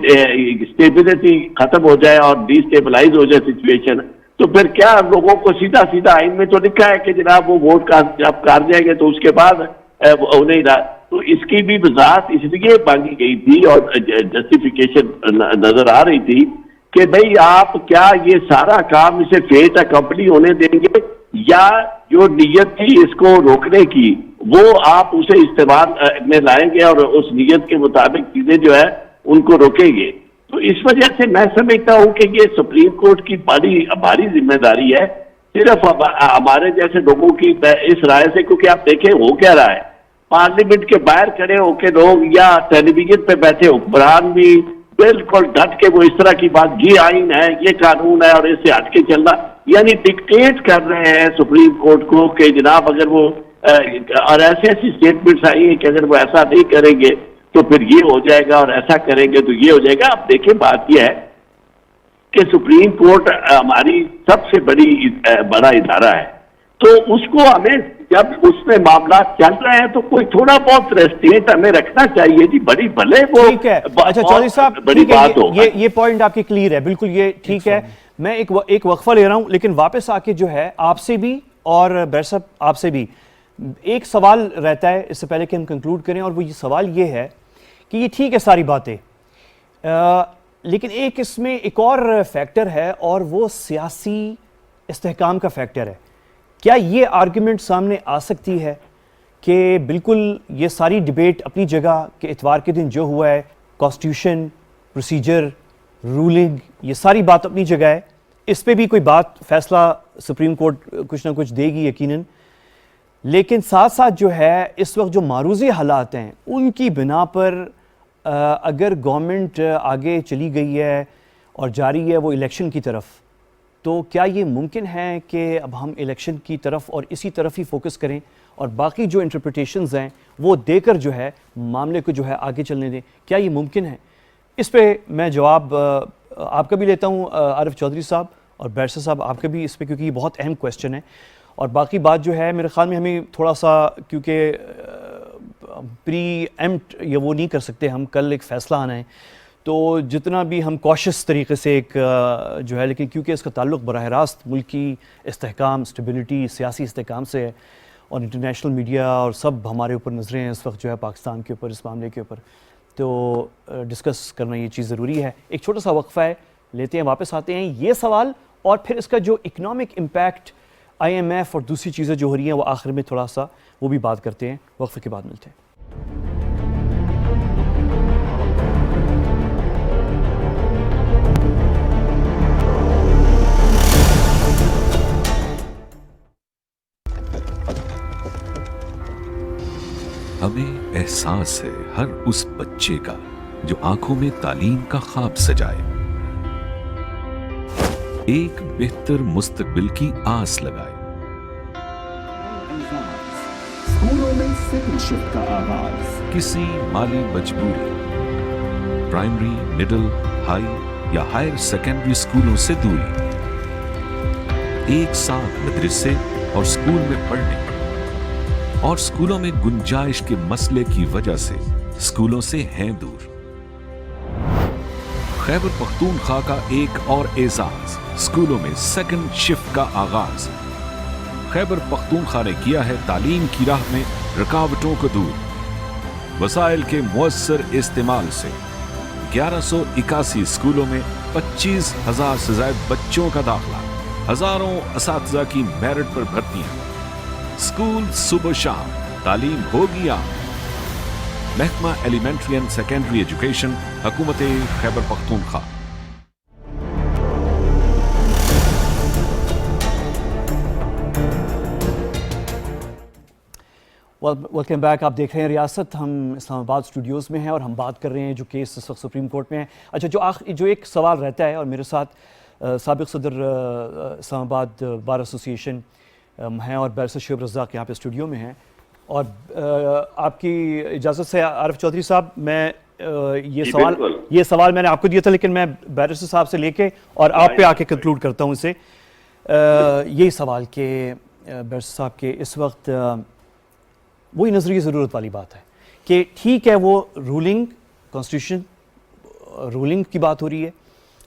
S3: اسٹیبلٹی ختم ہو جائے اور ڈی اسٹیبلائز ہو جائے سچویشن. تو پھر کیا لوگوں کو سیدھا آئین میں تو لکھا ہے کہ جناب وہ ووٹ کا جب کر جائیں گے تو اس کے بعد انہیں, تو اس کی بھی وضاحت اس لیے مانگی گئی تھی اور جسٹیفیکیشن نظر آ رہی تھی کہ بھئی آپ کیا یہ سارا کام اسے فیٹ اکمپلی ہونے دیں گے, یا جو نیت تھی اس کو روکنے کی وہ آپ اسے استعمال میں لائیں گے اور اس نیت کے مطابق چیزیں جو ہے ان کو روکیں گے. تو اس وجہ سے میں سمجھتا ہوں کہ یہ سپریم کورٹ کی بڑی ذمہ داری ہے, صرف ہمارے جیسے لوگوں کی اس رائے سے, کیونکہ آپ دیکھیں ہو کیا رہا ہے, پارلیمنٹ کے باہر کھڑے ہو کے لوگ یا ٹیلی ویژن پہ بیٹھے حکمران بھی بالکل ڈٹ کے وہ اس طرح کی بات, یہ آئین ہے, یہ قانون ہے اور اس سے ہٹ کے چلنا, یعنی ڈکٹیٹ کر رہے ہیں سپریم کورٹ کو کہ جناب اگر وہ اور ایسی اسٹیٹمنٹس آئی ہیں کہ اگر وہ ایسا نہیں کریں گے تو پھر یہ ہو جائے گا, اور ایسا کریں گے تو یہ ہو جائے گا. اب دیکھیں بات یہ ہے کہ سپریم کورٹ ہماری سب سے بڑا ادارہ ہے, تو اس کو ہمیں جب اس میں معاملات چل رہے ہیں تو کوئی تھوڑا بہت ریسٹرینٹ ہمیں رکھنا چاہیے جی. بڑی بھلے وہ
S1: ٹھیک ہے. اچھا چودھری صاحب,
S3: بڑی بات ہو,
S1: یہ پوائنٹ آپ کی کلیئر ہے, بالکل یہ ٹھیک ہے. میں ایک وقفہ لے رہا ہوں, لیکن واپس آ کے جو ہے آپ سے بھی اور بیر صاحب آپ سے بھی ایک سوال رہتا ہے اس سے پہلے کہ ہم کنکلوڈ کریں, اور وہ یہ سوال یہ ہے کہ یہ ٹھیک ہے ساری باتیں, لیکن ایک اس میں ایک اور فیکٹر ہے اور وہ سیاسی استحکام کا فیکٹر ہے. کیا یہ آرگیومنٹ سامنے آ سکتی ہے کہ بالکل یہ ساری ڈیبیٹ اپنی جگہ کہ اتوار کے دن جو ہوا ہے کانسٹیٹیوشن پروسیجر رولنگ یہ ساری بات اپنی جگہ ہے, اس پہ بھی کوئی بات فیصلہ سپریم کورٹ کچھ نہ کچھ دے گی یقیناً, لیکن ساتھ ساتھ جو ہے اس وقت جو معروضی حالات ہیں ان کی بنا پر اگر گورنمنٹ آگے چلی گئی ہے اور جاری ہے وہ الیکشن کی طرف, تو کیا یہ ممکن ہے کہ اب ہم الیکشن کی طرف اور اسی طرف ہی فوکس کریں اور باقی جو انٹرپریٹیشنز ہیں وہ دے کر جو ہے معاملے کو جو ہے آگے چلنے دیں؟ کیا یہ ممکن ہے؟ اس پہ میں جواب آپ کا بھی لیتا ہوں عارف چودھری صاحب, اور بیرسر صاحب آپ کا بھی اس پہ, کیونکہ یہ بہت اہم کویسچن ہے. اور باقی بات جو ہے میرے خیال میں ہمیں تھوڑا سا, کیونکہ پری ایمپٹ یہ وہ نہیں کر سکتے ہم, کل ایک فیصلہ آنا ہے, تو جتنا بھی ہم کوشش طریقے سے ایک جو ہے, لیکن کیونکہ اس کا تعلق براہ راست ملکی استحکام اسٹیبلٹی سیاسی استحکام سے ہے اور انٹرنیشنل میڈیا اور سب ہمارے اوپر نظریں ہیں اس وقت جو ہے پاکستان کے اوپر اس معاملے کے اوپر, تو ڈسکس کرنا یہ چیز ضروری ہے. ایک چھوٹا سا وقفہ ہے, لیتے ہیں, واپس آتے ہیں. یہ سوال اور پھر اس کا جو economic impact I M F اور دوسری چیزیں جو ہو رہی ہیں وہ آخر میں تھوڑا سا وہ بھی بات کرتے ہیں. وقفے کے بعد ملتے ہیں.
S4: ہمیں احساس ہے ہر اس بچے کا جو آنکھوں میں تعلیم کا خواب سجائے, ایک بہتر مستقبل کی آس لگائے.
S5: اسکولوں میں سیکنڈ شفٹ کا آغاز,
S4: کسی مالی مجبوری, پرائمری, مڈل, ہائی یا ہائر سیکنڈری اسکولوں سے دوری, ایک ساتھ مدرسے اور اسکول میں پڑھنے اور اسکولوں میں گنجائش کے مسئلے کی وجہ سے اسکولوں سے ہیں دور. خیبر پختونخوا کا ایک اور اعزاز, اسکولوں میں سیکنڈ شفٹ کا آغاز. خیبر پختونخوا نے کیا ہے تعلیم کی راہ میں رکاوٹوں کو دور. وسائل کے مؤثر استعمال سے 1181 اسکولوں میں 25,000 سے زائد بچوں کا داخلہ, ہزاروں اساتذہ کی میرٹ پر بھرتیاں. اسکول صبح شام تعلیم ہوگی عام. محکمہ ایلیمنٹری اینڈ سیکنڈری ایجوکیشن, حکومت خیبر پختونخوا.
S1: Welcome back. آپ دیکھ رہے ہیں ریاست, ہم اسلام آباد اسٹوڈیوز میں ہیں اور ہم بات کر رہے ہیں جو کیس اس وقت سپریم کورٹ میں ہے. اچھا, جو ایک سوال رہتا ہے, اور میرے ساتھ سابق صدر اسلام آباد بار ایسوسی ایشن ہیں اور بیرسر شعیب رزاق یہاں پہ اسٹوڈیو میں ہیں, اور آپ کی اجازت سے عارف چودھری صاحب میں یہ سوال میں نے آپ کو دیا تھا, لیکن میں بیرسر صاحب سے لے کے اور آپ پہ آ کے کنکلوڈ کرتا ہوں اسے. یہی سوال کہ بیرسر صاحب کے اس وقت وہی نظری ضرورت والی بات ہے کہ ٹھیک ہے وہ رولنگ کانسٹیٹیوشن رولنگ کی بات ہو رہی ہے,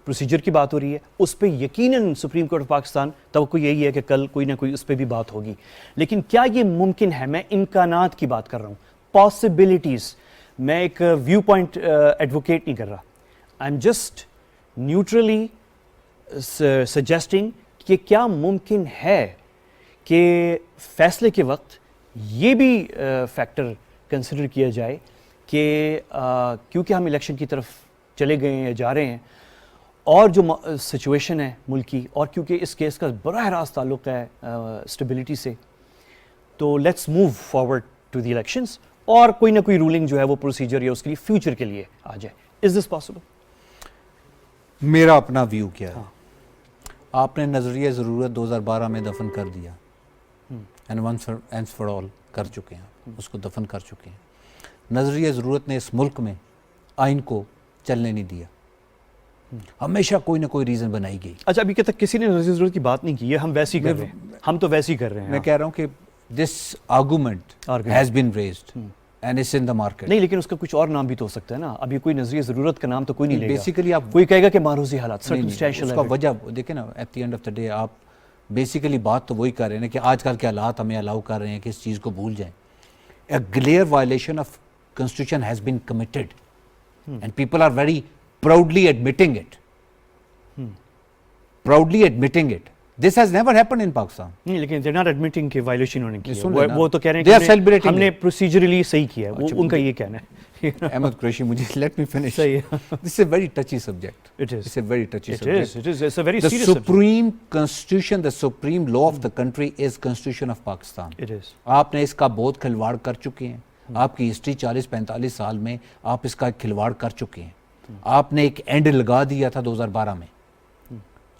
S1: پروسیجر کی بات ہو رہی ہے, اس پہ یقیناً سپریم کورٹ آف پاکستان توقع یہی ہے کہ کل کوئی نہ کوئی اس پہ بھی بات ہوگی. لیکن کیا یہ ممکن ہے؟ میں امکانات کی بات کر رہا ہوں, پاسبلٹیز. میں ایک ویو پوائنٹ ایڈوکیٹ نہیں کر رہا, I am just neutrally suggesting کہ کیا ممکن ہے کہ فیصلے کے وقت یہ بھی فیکٹر کنسیڈر کیا جائے کہ کیونکہ ہم الیکشن کی طرف چلے گئے ہیں یا جا رہے ہیں, اور جو سچویشن ہے ملک کی, اور کیونکہ اس کیس کا براہ راست تعلق ہے اسٹیبلٹی سے, تو let's move forward to the elections, اور کوئی نہ کوئی رولنگ جو ہے وہ پروسیجر یا اس کے لیے فیوچر کے لیے آ جائے. از دس پاسبل؟
S2: میرا اپنا ویو کیا ہے, آپ نے نظریہ ضرورت 2012 میں دفن کر دیا, اینڈ ونس فار آل کر چکے ہیں, اس کو دفن کر چکے ہیں. نظریہ ضرورت نے اس ملک میں آئین کو چلنے نہیں دیا, ہمیشہ کوئی نہ کوئی ریزن بنائی گئی.
S1: اچھا, ابھی تک کسی نے نظریہ ضرورت کی بات نہیں کی ہے, ہم ویسی کر رہے ہیں, ہم تو ویسی کر رہے ہیں.
S2: میں کہہ رہا ہوں کہ this argument has been raised and it's in the market.
S1: نہیں, لیکن اس کا کچھ اور نام بھی تو ہو سکتا ہے نا. ابھی کوئی نظریہ ضرورت کا نام تو کوئی نہیں لے گا.
S2: بیسیکلی آپ
S1: کوئی کہے گا کہ معروضی حالات, سرکمسٹینشل.
S2: اس کا وجہ دیکھیں نا, at the end of the day آپ بیسیکلی بات تو وہی کر رہے ہیں کہ آج کل کے حالات ہمیں الاؤ کر رہے ہیں کہ اس چیز کو بھول جائیں. A glaring violation of constitution has been committed and people are very proudly admitting it. Proudly admitting it. This has never happened in Pakistan.
S1: نہیں لیکن they're not admitting کہ violation انہوں نے کی
S2: سن
S1: ہے.
S2: لینا.
S1: وہ تو کہہ رہے ہیں
S2: They are
S1: کہ
S2: celebrating
S1: ہم نے
S2: it.
S1: procedurally صحیح کیا ہے, وہ ان کا یہ کہنا ہے.
S2: Ahmed Qureshi, let me finish.
S1: صحیح ہے.
S2: This is a very touchy subject.
S1: It is.
S2: It's a very touchy
S1: It
S2: subject.
S1: is. It is. It's a very
S2: The
S1: serious subject.
S2: supreme constitution, the supreme law of the country is Constitution of Pakistan.
S1: It is.
S2: آپ نے اس کا بہت کھلواڑ کر چکے ہیں. آپ کی history 40-45 سال میں آپ اس کا کھلواڑ کر چکے ہیں. آپ نے ایک اینڈ لگا دیا تھا 2012 میں.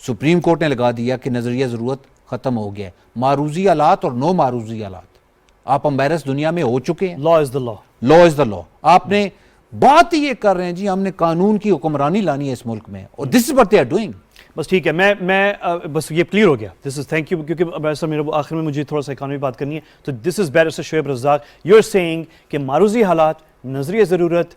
S2: سپریم کورٹ نے لگا دیا کہ نظریہ ضرورت ختم ہو گیا ہے. معروضی آلات اور نو معروضی آلات آپ امبیرس دنیا میں ہو چکے ہیں.
S1: Law is the law.
S2: لا از دا لا. آپ نے بات ہی یہ کر رہے ہیں جی ہم نے قانون کی حکمرانی لانی ہے اس ملک میں, اور this is what they are doing.
S1: بس ٹھیک ہے, میں بس یہ کلیئر ہو گیا. دس از تھینک یو, کیونکہ بیرسٹر میرا آخر میں مجھے تھوڑا سا اکانومی بات کرنی ہے. تو this is barrister Shoaib Razzaq, you are saying کہ معروضی حالات, نظریہ ضرورت,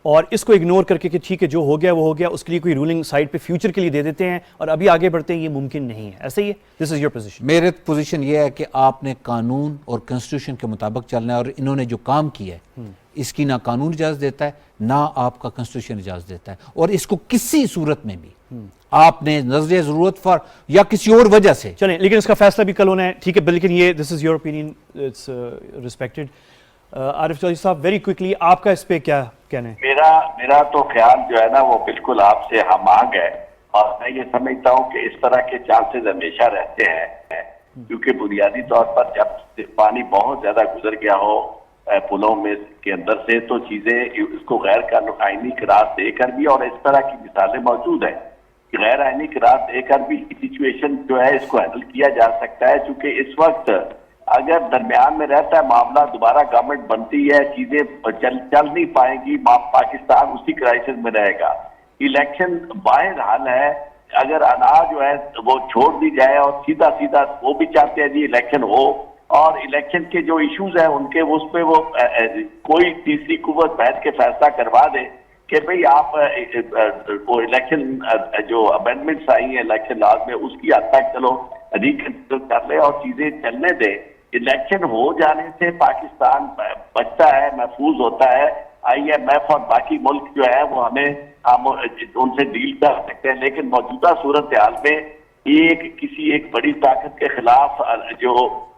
S1: اور اس کو اگنور کر کے کہ ٹھیک ہے جو ہو گیا وہ ہو گیا, اس کے لیے کوئی رولنگ سائڈ پہ فیوچر کے لیے دے دیتے ہیں اور ابھی آگے بڑھتے ہیں, یہ ممکن نہیں ہے. ایسے ہی ہے. دس از یور پوزیشن.
S2: میرے پوزیشن یہ ہے کہ آپ نے قانون اور کنسٹیٹیوشن کے مطابق چلنا ہے, اور انہوں نے جو کام کیا ہے اس کی نہ قانون اجازت دیتا ہے نہ آپ کا کنسٹیٹیوشن اجازت دیتا ہے, اور اس کو کسی صورت میں بھی آپ نے نظریہ ضرورت یا کسی اور وجہ سے.
S1: چلیں, لیکن اس کا فیصلہ بھی کل ہونا ہے, ٹھیک ہے, لیکن یہ this is your opinion, it's respected. Arif Chaudhry صاحب ویری کوئکلی آپ کا اس پہ کیا کہنا ہے؟
S3: میرا تو خیال جو ہے نا وہ بالکل آپ سے ہم آہنگ ہے, اور میں یہ سمجھتا ہوں کہ اس طرح کے چانسز ہمیشہ رہتے ہیں, کیونکہ بنیادی طور پر جب پانی بہت زیادہ گزر گیا ہو پلوں میں کے اندر سے, تو چیزیں اس کو غیر آئینی قرار دے کر بھی, اور اس طرح کی مثالیں موجود ہیں کہ غیر آئینی قرار دے کر بھی سچویشن جو ہے اس کو ہینڈل کیا جا سکتا ہے. چونکہ اس وقت اگر درمیان میں رہتا ہے معاملہ, دوبارہ گورنمنٹ بنتی ہے, چیزیں چل نہیں پائیں گی, پاکستان اسی کرائسس میں رہے گا. الیکشن باہر حال ہے, اگر اناج جو ہے وہ چھوڑ دی جائے اور سیدھا وہ بھی چاہتے ہیں جی الیکشن ہو, اور الیکشن کے جو ایشوز ہیں ان کے اس پہ وہ کوئی تیسری قوت بیٹھ کے فیصلہ کروا دے کہ بھئی آپ وہ الیکشن جو امینڈمنٹس آئی ہیں الیکشن لاز میں اس کی حد تک چلو ریکنسیڈر کر لے اور چیزیں چلنے دے. الیکشن ہو جانے سے پاکستان بچتا ہے, محفوظ ہوتا ہے. آئی ایم ایف اور باقی ملک جو ہے وہ ہم ان سے ڈیل کر سکتے ہیں, لیکن موجودہ صورتحال میں کسی ایک بڑی طاقت کے خلاف جو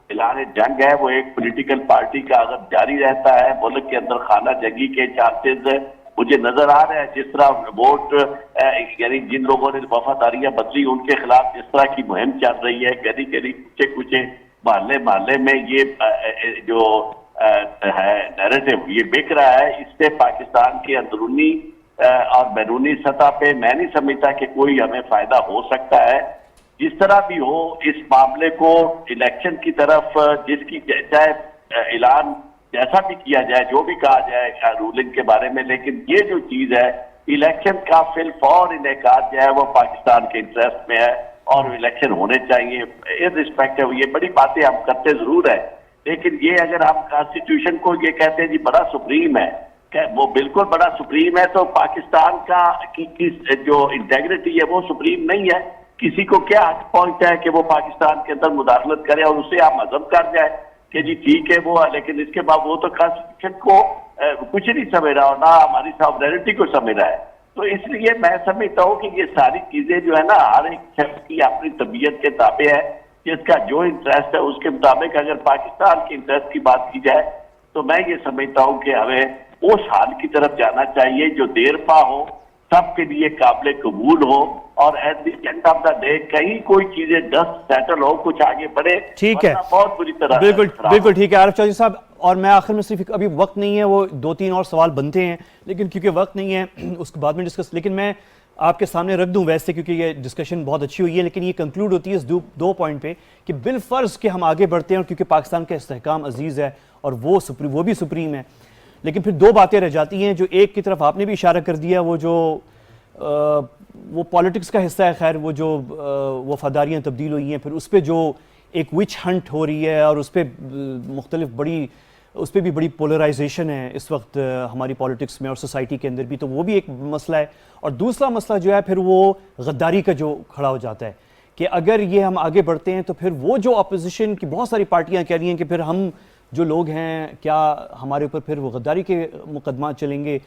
S3: اعلان جنگ ہے وہ ایک پولیٹیکل پارٹی کا اگر جاری رہتا ہے, ملک کے اندر خانہ جنگی کے چانسز مجھے نظر آ رہے ہیں. جس طرح ووٹ یعنی جن لوگوں نے وفاداریاں بدلی ان کے خلاف جس طرح کی مہم چل رہی ہے, گلی کچھ محلے میں یہ جو ہے نیریٹو یہ بک رہا ہے, اس سے پاکستان کے اندرونی اور بیرونی سطح پہ میں نہیں سمجھتا کہ کوئی ہمیں فائدہ ہو سکتا ہے. جس طرح بھی ہو اس معاملے کو الیکشن کی طرف, جس کی چاہے اعلان جیسا بھی کیا جائے, جو بھی کہا جائے رولنگ کے بارے میں, لیکن یہ جو چیز ہے الیکشن کا فی الفور انعقاد جو ہے وہ پاکستان کے انٹرسٹ میں ہے, اور الیکشن ہونے چاہیے ارسپیکٹو. یہ بڑی باتیں ہم کرتے ضرور ہیں, لیکن یہ اگر ہم کانسٹیٹیوشن کو یہ کہتے ہیں جی بڑا سپریم ہے, کہ وہ بالکل بڑا سپریم ہے, تو پاکستان کا جو انٹیگریٹی ہے وہ سپریم نہیں ہے. کسی کو کیا حق پہنچتا ہے کہ وہ پاکستان کے اندر مداخلت کرے اور اسے آپ ہضم کر جائے کہ جی ٹھیک ہے وہ, لیکن اس کے بعد وہ تو کانسٹیٹیوشن کو کچھ نہیں سمجھ رہا اور نہ ہماری ساورینٹی کو سمجھ رہا ہے. تو اس لیے میں سمجھتا ہوں کہ یہ ساری چیزیں جو ہے نا ہر ایک شخص کی اپنی طبیعت کے تابع ہے, جس کا جو انٹرسٹ ہے اس کے مطابق اگر پاکستان کے انٹرسٹ کی بات کی جائے تو میں یہ سمجھتا ہوں کہ ہمیں اس حال کی طرف جانا چاہیے جو دیر پا ہو, سب کے لیے قابل قبول ہو, اور at the end of the day کہیں کوئی چیزیں ڈسٹ سیٹل ہو, کچھ آگے بڑھے.
S1: ٹھیک ہے,
S3: بہت بری طرح
S1: بالکل ٹھیک ہے عارف چودھری صاحب. اور میں آخر میں صرف ابھی وقت نہیں ہے, وہ 2-3 اور سوال بنتے ہیں, لیکن کیونکہ وقت نہیں ہے اس کے بعد میں ڈسکس, لیکن میں آپ کے سامنے رکھ دوں ویسے کیونکہ یہ ڈسکشن بہت اچھی ہوئی ہے, لیکن یہ کنکلوڈ ہوتی ہے اس 2 پوائنٹ پہ کہ بالفرض کہ ہم آگے بڑھتے ہیں, کیونکہ پاکستان کا استحکام عزیز ہے اور وہ بھی سپریم ہے, لیکن پھر 2 باتیں رہ جاتی ہیں جو ایک کی طرف آپ نے بھی اشارہ کر دیا, وہ پالیٹکس کا حصہ ہے. خیر وہ جو وفاداریاں تبدیل ہوئی ہیں, پھر اس پہ جو ایک وچ ہنٹ ہو رہی ہے اور اس پہ اس پہ بھی بڑی پولرائزیشن ہے اس وقت ہماری پالیٹکس میں اور سوسائٹی کے اندر بھی, تو وہ بھی ایک مسئلہ ہے. اور دوسرا مسئلہ جو ہے پھر وہ غداری کا جو کھڑا ہو جاتا ہے کہ اگر یہ ہم آگے بڑھتے ہیں تو پھر وہ جو اپوزیشن کی بہت ساری پارٹیاں کہہ رہی ہیں کہ پھر ہم جو لوگ ہیں کیا ہمارے اوپر پھر وہ غداری کے مقدمات چلیں گے.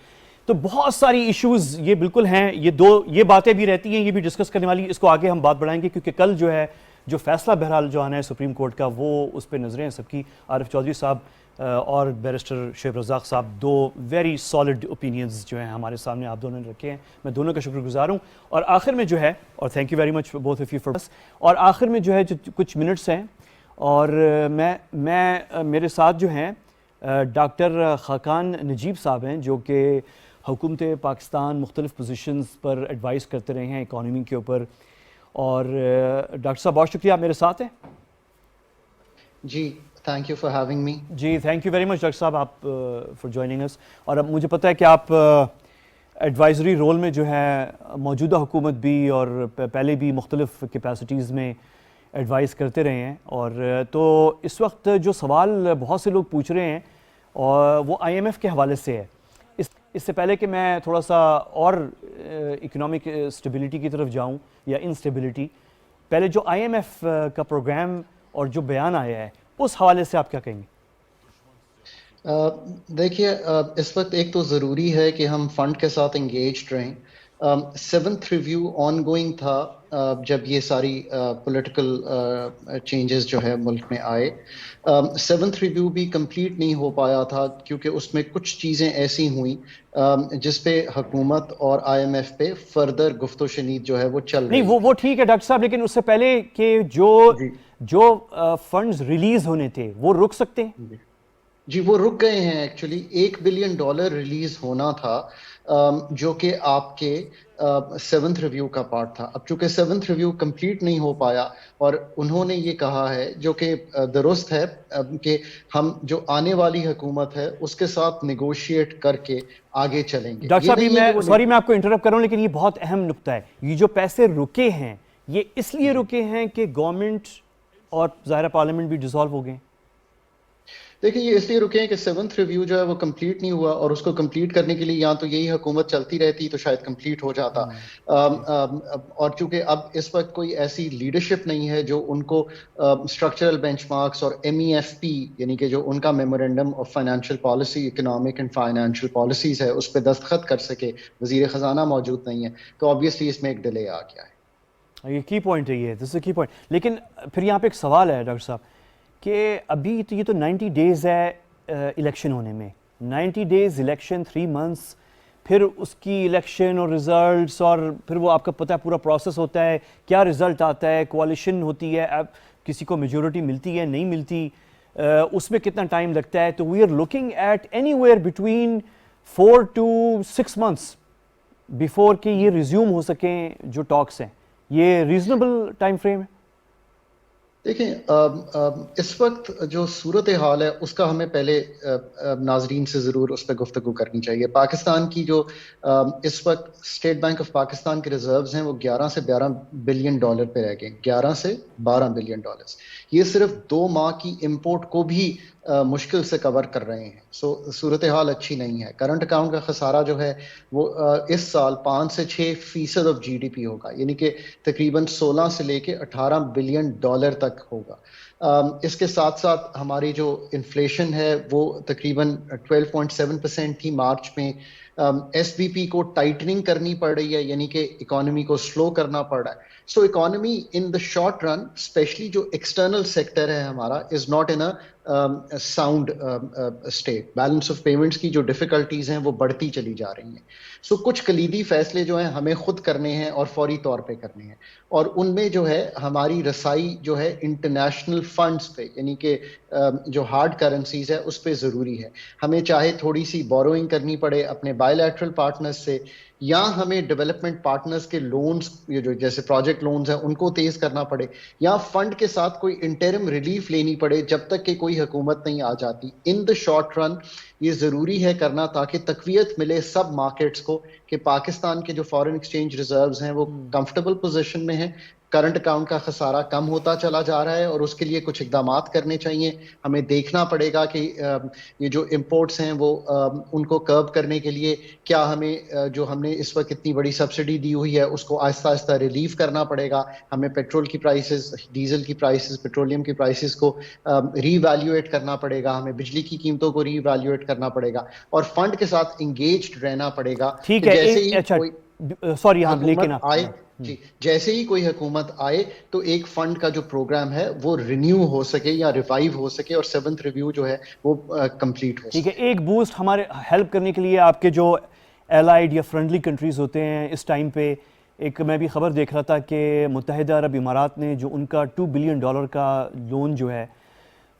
S1: تو بہت ساری ایشوز یہ بالکل ہیں, یہ باتیں بھی رہتی ہیں, یہ بھی ڈسکس کرنے والی, اس کو آگے ہم بات بڑھائیں گے کیونکہ کل جو ہے جو فیصلہ بہرحال جو آنا ہے سپریم کورٹ کا, وہ اس پہ نظریں ہیں سب کی. عارف چودھری صاحب اور بیرسٹر شعیب رزاق صاحب, دو ویری سالڈ اوپینینز جو ہیں ہمارے سامنے آپ دونوں نے رکھے ہیں, میں دونوں کا شکر گزار ہوں. اور آخر میں جو ہے, اور thank you very much both of you for, اور آخر میں جو ہے جو کچھ منٹس ہیں, اور میں میرے ساتھ جو ہیں ڈاکٹر خاقان نجیب صاحب ہیں جو کہ حکومت پاکستان مختلف پوزیشنز پر ایڈوائز کرتے رہے ہیں اکانومی کے اوپر. اور ڈاکٹر صاحب بہت شکریہ, آپ میرے ساتھ ہیں.
S6: جی thank you for having me.
S1: جی thank you very much doctor صاحب, آپ فار جوائننگ اس. اور اب مجھے پتہ ہے کہ آپ ایڈوائزری رول میں جو ہے موجودہ حکومت بھی اور پہلے بھی مختلف کیپیسٹیز میں ایڈوائز کرتے رہے ہیں, اور تو اس وقت جو سوال بہت سے لوگ پوچھ رہے ہیں اور وہ آئی ایم ایف کے حوالے سے ہے. اس سے پہلے کہ میں تھوڑا سا اور اکنامک اسٹیبلٹی کی طرف جاؤں یا انسٹیبلٹی, پہلے جو آئی ایم ایف کا پروگرام اور جو بیان آیا ہے اس حوالے سے آپ کیا کہیں گے؟
S6: دیکھیے اس وقت ایک تو ضروری ہے کہ ہم فنڈ کے ساتھ انگیجڈ رہیں. 7th ریویو آن گوئنگ تھا جب یہ ساری پولیٹیکل چینجز جو ہے ملک میں آئے. 7th ریویو بھی کمپلیٹ نہیں ہو پایا تھا کیونکہ اس میں کچھ چیزیں ایسی ہوئیں جس پہ حکومت اور آئی ایم ایف پہ فردر گفت و شنید جو ہے وہ چل رہی.
S1: نہیں وہ ٹھیک ہے ڈاکٹر صاحب, لیکن اس سے پہلے کہ جو فنڈز ریلیز ہونے تھے وہ رک سکتے ہیں؟
S6: جی وہ رک گئے ہیں. ایکچولی $1 بلین ریلیز ہونا تھا جو کہ آپ کے 7th ریویو کا پارٹ تھا. اب چونکہ 7th ریویو کمپلیٹ نہیں ہو پایا اور انہوں نے یہ کہا ہے جو کہ درست ہے کہ ہم جو آنے والی حکومت ہے اس کے ساتھ نیگوشیٹ کر کے آگے چلیں گے.
S1: ڈاکٹر صاحب میں آپ کو انٹرپٹ کروں, لیکن یہ بہت اہم نقطہ ہے. یہ جو پیسے رکے ہیں یہ اس لیے رکے ہیں کہ گورنمنٹ اور ظاہرہ پارلیمنٹ بھی ڈیزالو ہو گئے.
S6: دیکھیں یہ اس لیے رکے ہیں کہ 7th ریویو جو ہے وہ کمپلیٹ نہیں ہوا, اور اس کو کمپلیٹ کرنے کے لیے یا تو یہی حکومت چلتی رہتی تو شاید کمپلیٹ ہو جاتا. اور چونکہ اب اس وقت کوئی ایسی لیڈرشپ نہیں ہے جو ان کو اسٹرکچرل بینچ مارکس اور MEFP یعنی کہ جو ان کا memorandum of financial policy, economic and financial policies ہے, اس پہ دستخط کر سکے. وزیر خزانہ موجود نہیں ہے تو آبویسلی اس میں ایک ڈیلے آ گیا ہے.
S1: یہ کی پوائنٹ ہے, یہ دس از کی پوائنٹ. لیکن پھر یہاں پہ ایک سوال ہے ڈاکٹر صاحب کہ ابھی تو یہ تو 90 ڈیز ہے الیکشن ہونے میں, 90 ڈیز الیکشن, 3 months, پھر اس کی الیکشن اور ریزلٹس, اور پھر وہ آپ کا پتہ ہے پورا پروسیس ہوتا ہے, کیا رزلٹ آتا ہے, کوalition ہوتی ہے, اب کسی کو میجورٹی ملتی ہے نہیں ملتی, اس میں کتنا ٹائم لگتا ہے. تو we are looking at anywhere between 4 to 6 months before کہ یہ ریزیوم ہو سکیں جو ٹاکس ہیں. یہ ریزنیبل ٹائم فریم ہے؟
S6: دیکھیں اس وقت جو صورتحال ہے اس کا ہمیں پہلے ناظرین سے ضرور اس پہ گفتگو کرنی چاہیے. پاکستان کی جو اس وقت اسٹیٹ بینک آف پاکستان کے ریزروز ہیں وہ 11 سے 12 بلین ڈالر پہ رہ گئے. 11 سے 12 بلین ڈالر, یہ صرف 2 ماہ کی امپورٹ کو بھی مشکل سے کور کر رہے ہیں. صورتحال اچھی نہیں ہے. کرنٹ اکاؤنٹ کا خسارہ جو ہے وہ اس سال 5 سے 6% آف GDP ہوگا, یعنی کہ تقریباً 16 سے لے کے 18 بلین ڈالر تک ہوگا. اس کے ساتھ ساتھ ہماری جو انفلیشن ہے وہ تقریباً 12.7% تھی مارچ میں. SBP کو ٹائٹننگ کرنی پڑ رہی ہے, یعنی کہ اکانومی کو سلو کرنا پڑ رہا ہے. So economy in the short run, especially جو ایکسٹرنل سیکٹر ہے ہمارا, is not in a sound state. Balance of payments کی جو ڈیفیکلٹیز ہیں وہ بڑھتی چلی جا رہی ہیں. سو کچھ کلیدی فیصلے جو ہیں ہمیں خود کرنے ہیں اور فوری طور پہ کرنے ہیں, اور ان میں جو ہے ہماری رسائی جو ہے انٹرنیشنل فنڈز پہ, یعنی کہ جو ہارڈ کرنسیز ہے اس پہ ضروری ہے. ہمیں چاہے تھوڑی سی بوروئنگ کرنی پڑے اپنے بائی لیٹرل پارٹنرز سے, یا ہمیں ڈیولپمنٹ پارٹنرز کے لونز جو جیسے پروجیکٹ لونز ہیں ان کو تیز کرنا پڑے, یا فنڈ کے ساتھ کوئی انٹرم ریلیف لینی پڑے جب تک کہ کوئی حکومت نہیں آ جاتی. ان دا شارٹ رن یہ ضروری ہے کرنا تاکہ تقویت ملے سب مارکیٹس کو کہ پاکستان کے جو فارن ایکسچینج ریزروز ہیں وہ کمفرٹیبل پوزیشن میں ہیں, کرنٹ اکاؤنٹ کا خسارہ کم ہوتا چلا جا رہا ہے اور اس کے لیے کچھ اقدامات کرنے چاہیے. ہمیں دیکھنا پڑے گا کہ یہ جو امپورٹس ہیں وہ ان کو کرب کرنے کے لیے کیا ہمیں جو ہم نے اس وقت اتنی بڑی سبسڈی دی ہوئی ہے اس کو آہستہ آہستہ ریلیف کرنا پڑے گا. ہمیں پیٹرول کی پرائسز, ڈیزل کی پرائسز, پیٹرولیم کی پرائسز کو ری ایویلیویٹ کرنا پڑے گا. ہمیں بجلی کی قیمتوں کو ری ایویلیویٹ کرنا پڑے گا اور فنڈ کے ساتھ انگیجڈ رہنا پڑے گا.
S1: ٹھیک ہے,
S6: جیسے ہی
S1: اچھا
S6: کوئی
S1: سوری ہاں
S6: حکومت
S1: لیکن
S6: آئے جی جیسے ہی کوئی حکومت آئے تو ایک فنڈ کا جو پروگرام ہے وہ رینیو ہو سکے یا ریوائیو ہو سکے اور 7th ریویو جو ہے وہ کمپلیٹ ہو سکے.
S1: ٹھیک ہے, ایک بوسٹ ہمارے ہیلپ کرنے کے لیے آپ کے جو الائیڈ یا فرینڈلی کنٹریز ہوتے ہیں اس ٹائم پہ, ایک میں بھی خبر دیکھ رہا تھا کہ متحدہ عرب امارات نے جو ان کا $2 بلین کا لون جو ہے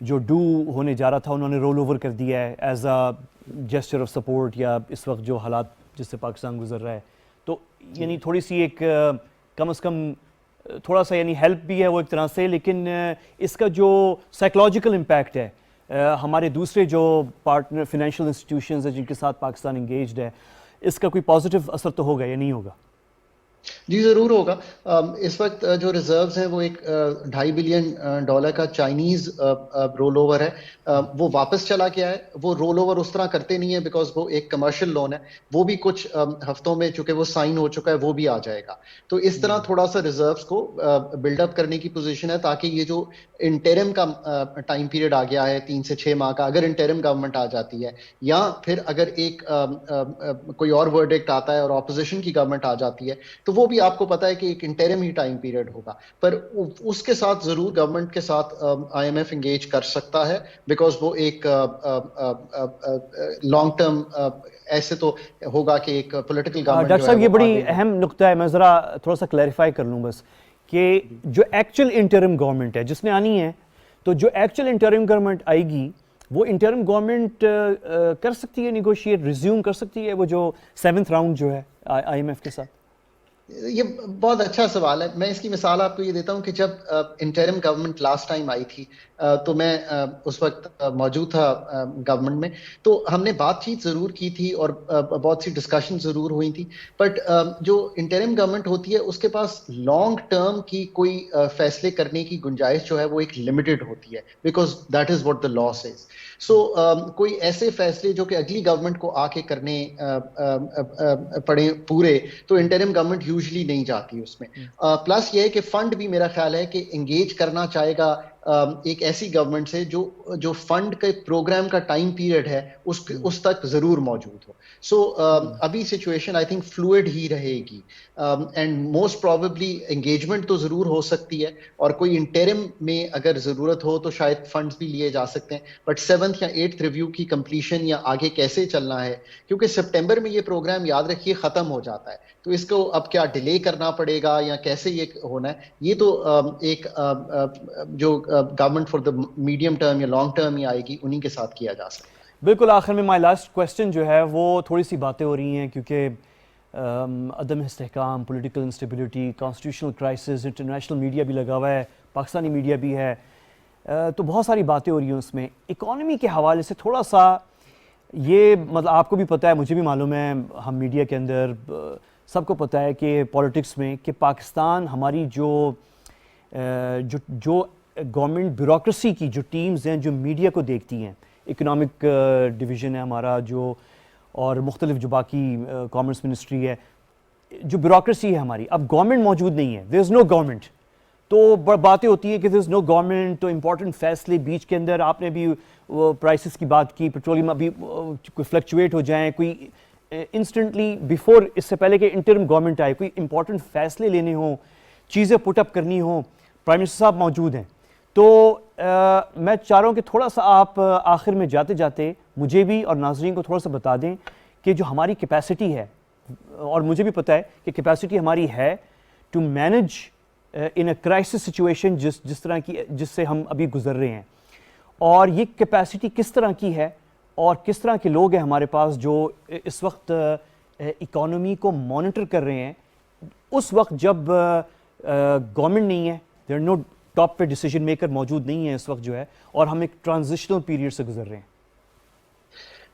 S1: جو ڈو ہونے جا رہا تھا انہوں نے رول اوور کر دیا ہے as a gesture of support, یا اس وقت جو حالات جس سے پاکستان گزر رہا ہے. تو یعنی تھوڑی سی ایک کم از کم تھوڑا سا یعنی ہیلپ بھی ہے وہ ایک طرح سے, لیکن اس کا جو سائیکلوجیکل امپیکٹ ہے ہمارے دوسرے جو پارٹنر فنینشیل انسٹیٹیوشنز ہیں جن کے ساتھ پاکستان انگیجڈ ہے, اس کا کوئی پازیٹیو اثر تو ہوگا یا نہیں ہوگا؟
S6: جی ضرور ہوگا. اس وقت جو ریزروز ہیں وہ ایک $2.5 بلین کا چائنیز رول اوور ہے, وہ واپس چلا گیا ہے. وہ رول اوور اس طرح کرتے نہیں ہیں بیکاز وہ ایک کمرشل لون ہے, وہ بھی کچھ ہفتوں میں چونکہ وہ سائن ہو چکا ہے وہ بھی آ جائے گا. تو اس طرح تھوڑا سا ریزروز کو بلڈ اپ کرنے کی پوزیشن ہے تاکہ یہ جو انٹرم کا ٹائم پیریڈ آ گیا ہے 3 سے 6 ماہ کا, اگر انٹرم گورنمنٹ آ جاتی ہے یا پھر اگر ایک کوئی اور ورڈکٹ آتا ہے اور اپوزیشن کی گورنمنٹ آ جاتی ہے تو وہ بھی آپ کو پتا ہے کہ ایک انٹرم ہی ٹائم پیریڈ ہوگا, پر اس کے ساتھ ضرور گورنمنٹ کے ساتھ IMF انگیج کر سکتا ہے بیکاز وہ ایک لانگ ٹرم ایسے تو ہوگا کہ ایک پولیٹیکل گورنمنٹ.
S1: ڈاکٹر صاحب یہ بڑی اہم نقطہ ہے, میں ذرا تھوڑا سا کلیریفائی کر لوں بس کہ جو ایکچوئل انٹرم گورنمنٹ ہے جس نے آنی ہے, تو جو ایکچوئل انٹرم گورنمنٹ آئے گی وہ انٹرم گورنمنٹ کر سکتی ہے نیگوشیٹ, ریزیوم کر سکتی ہے وہ جو 7th راؤنڈ جو ہے IMF کے ساتھ؟
S6: یہ بہت اچھا سوال ہے. میں اس کی مثال آپ کو یہ دیتا ہوں کہ جب interim government last time I تھی تو میں اس وقت موجود تھا گورنمنٹ میں, تو ہم نے بات چیت ضرور کی تھی اور بہت سی ڈسکشن ضرور ہوئی تھی, بٹ جو انٹرم گورنمنٹ ہوتی ہے اس کے پاس لانگ ٹرم کی کوئی فیصلے کرنے کی گنجائش جو ہے وہ ایک لمیٹڈ ہوتی ہے because that is what the law says. So کوئی ایسے فیصلے جو کہ اگلی گورنمنٹ کو آ کے کرنے پڑے پورے, تو انٹرم گورنمنٹ یوزلی نہیں جاتی اس میں. پلس یہ ہے کہ فنڈ بھی میرا خیال ہے کہ انگیج کرنا چاہے گا ایک ایسی گورنمنٹ سے جو فنڈ کے پروگرام کا ٹائم پیریڈ ہے اس تک ضرور موجود ہو. سو ابھی سچویشن آئی تھنک فلوئڈ ہی رہے گی اینڈ موسٹ پروبیبلی انگیجمنٹ تو ضرور ہو سکتی ہے اور کوئی انٹرم میں اگر ضرورت ہو تو شاید فنڈز بھی لیے جا سکتے ہیں, بٹ 7th یا 8th ریویو کی کمپلیشن یا آگے کیسے چلنا ہے, کیونکہ سپٹمبر میں یہ پروگرام یاد رکھیے ختم ہو جاتا ہے, تو اس کو اب کیا ڈیلے کرنا پڑے گا یا کیسے یہ ہونا ہے, یہ تو ایک جو government for the medium term یا لانگ ٹرم ہی آئے گی انہی کے ساتھ کیا جا سکتا ہے.
S1: بالکل آخر میں مائی لاسٹ کویسچن جو ہے وہ تھوڑی سی باتیں ہو رہی ہیں کیونکہ عدم استحکام, political instability, constitutional crisis, international media بھی لگا ہوا ہے, پاکستانی میڈیا بھی ہے, تو بہت ساری باتیں ہو رہی ہیں اس میں. اکانومی کے حوالے سے تھوڑا سا یہ مطلب آپ کو بھی پتہ ہے, مجھے بھی معلوم ہے, ہم میڈیا کے اندر سب کو پتہ ہے کہ پالیٹکس میں کہ پاکستان ہماری جو گورنمنٹ بیوروکریسی کی جو ٹیمز ہیں جو میڈیا کو دیکھتی ہیں, اکنامک ڈویژن ہے ہمارا جو, اور مختلف جو باقی کامرس منسٹری ہے, جو بیوروکریسی ہے ہماری, اب گورنمنٹ موجود نہیں ہے, دیر از نو گورنمنٹ, تو باتیں ہوتی ہیں کہ دیر از نو گورنمنٹ, تو امپورٹنٹ فیصلے بیچ کے اندر, آپ نے بھی پرائسز کی بات کی, پیٹرولیم ابھی کوئی فلکچویٹ ہو جائیں, کوئی انسٹنٹلی بیفور, اس سے پہلے کہ انٹرم گورنمنٹ آئے, کوئی امپورٹنٹ فیصلے لینے ہوں, چیزیں پٹ اپ کرنی ہوں, پرائم منسٹر صاحب موجود ہیں. تو میں چاہ رہا ہوں کہ تھوڑا سا آپ آخر میں جاتے جاتے مجھے بھی اور ناظرین کو تھوڑا سا بتا دیں کہ جو ہماری کیپیسٹی ہے, اور مجھے بھی پتہ ہے کہ کیپیسٹی ہماری ہے to manage in a crisis situation جس طرح کی جس سے ہم ابھی گزر رہے ہیں, اور یہ کیپیسٹی کس طرح کی ہے اور کس طرح کے لوگ ہیں ہمارے پاس جو اس وقت اکانومی کو مانیٹر کر رہے ہیں, اس وقت جب گورنمنٹ نہیں ہے, دیر نو ٹاپ پہ ڈیسیجن میکر موجود نہیں ہے اس وقت جو ہے, اور ہم ایک ٹرانزیشنل پیریڈ سے گزر رہے ہیں.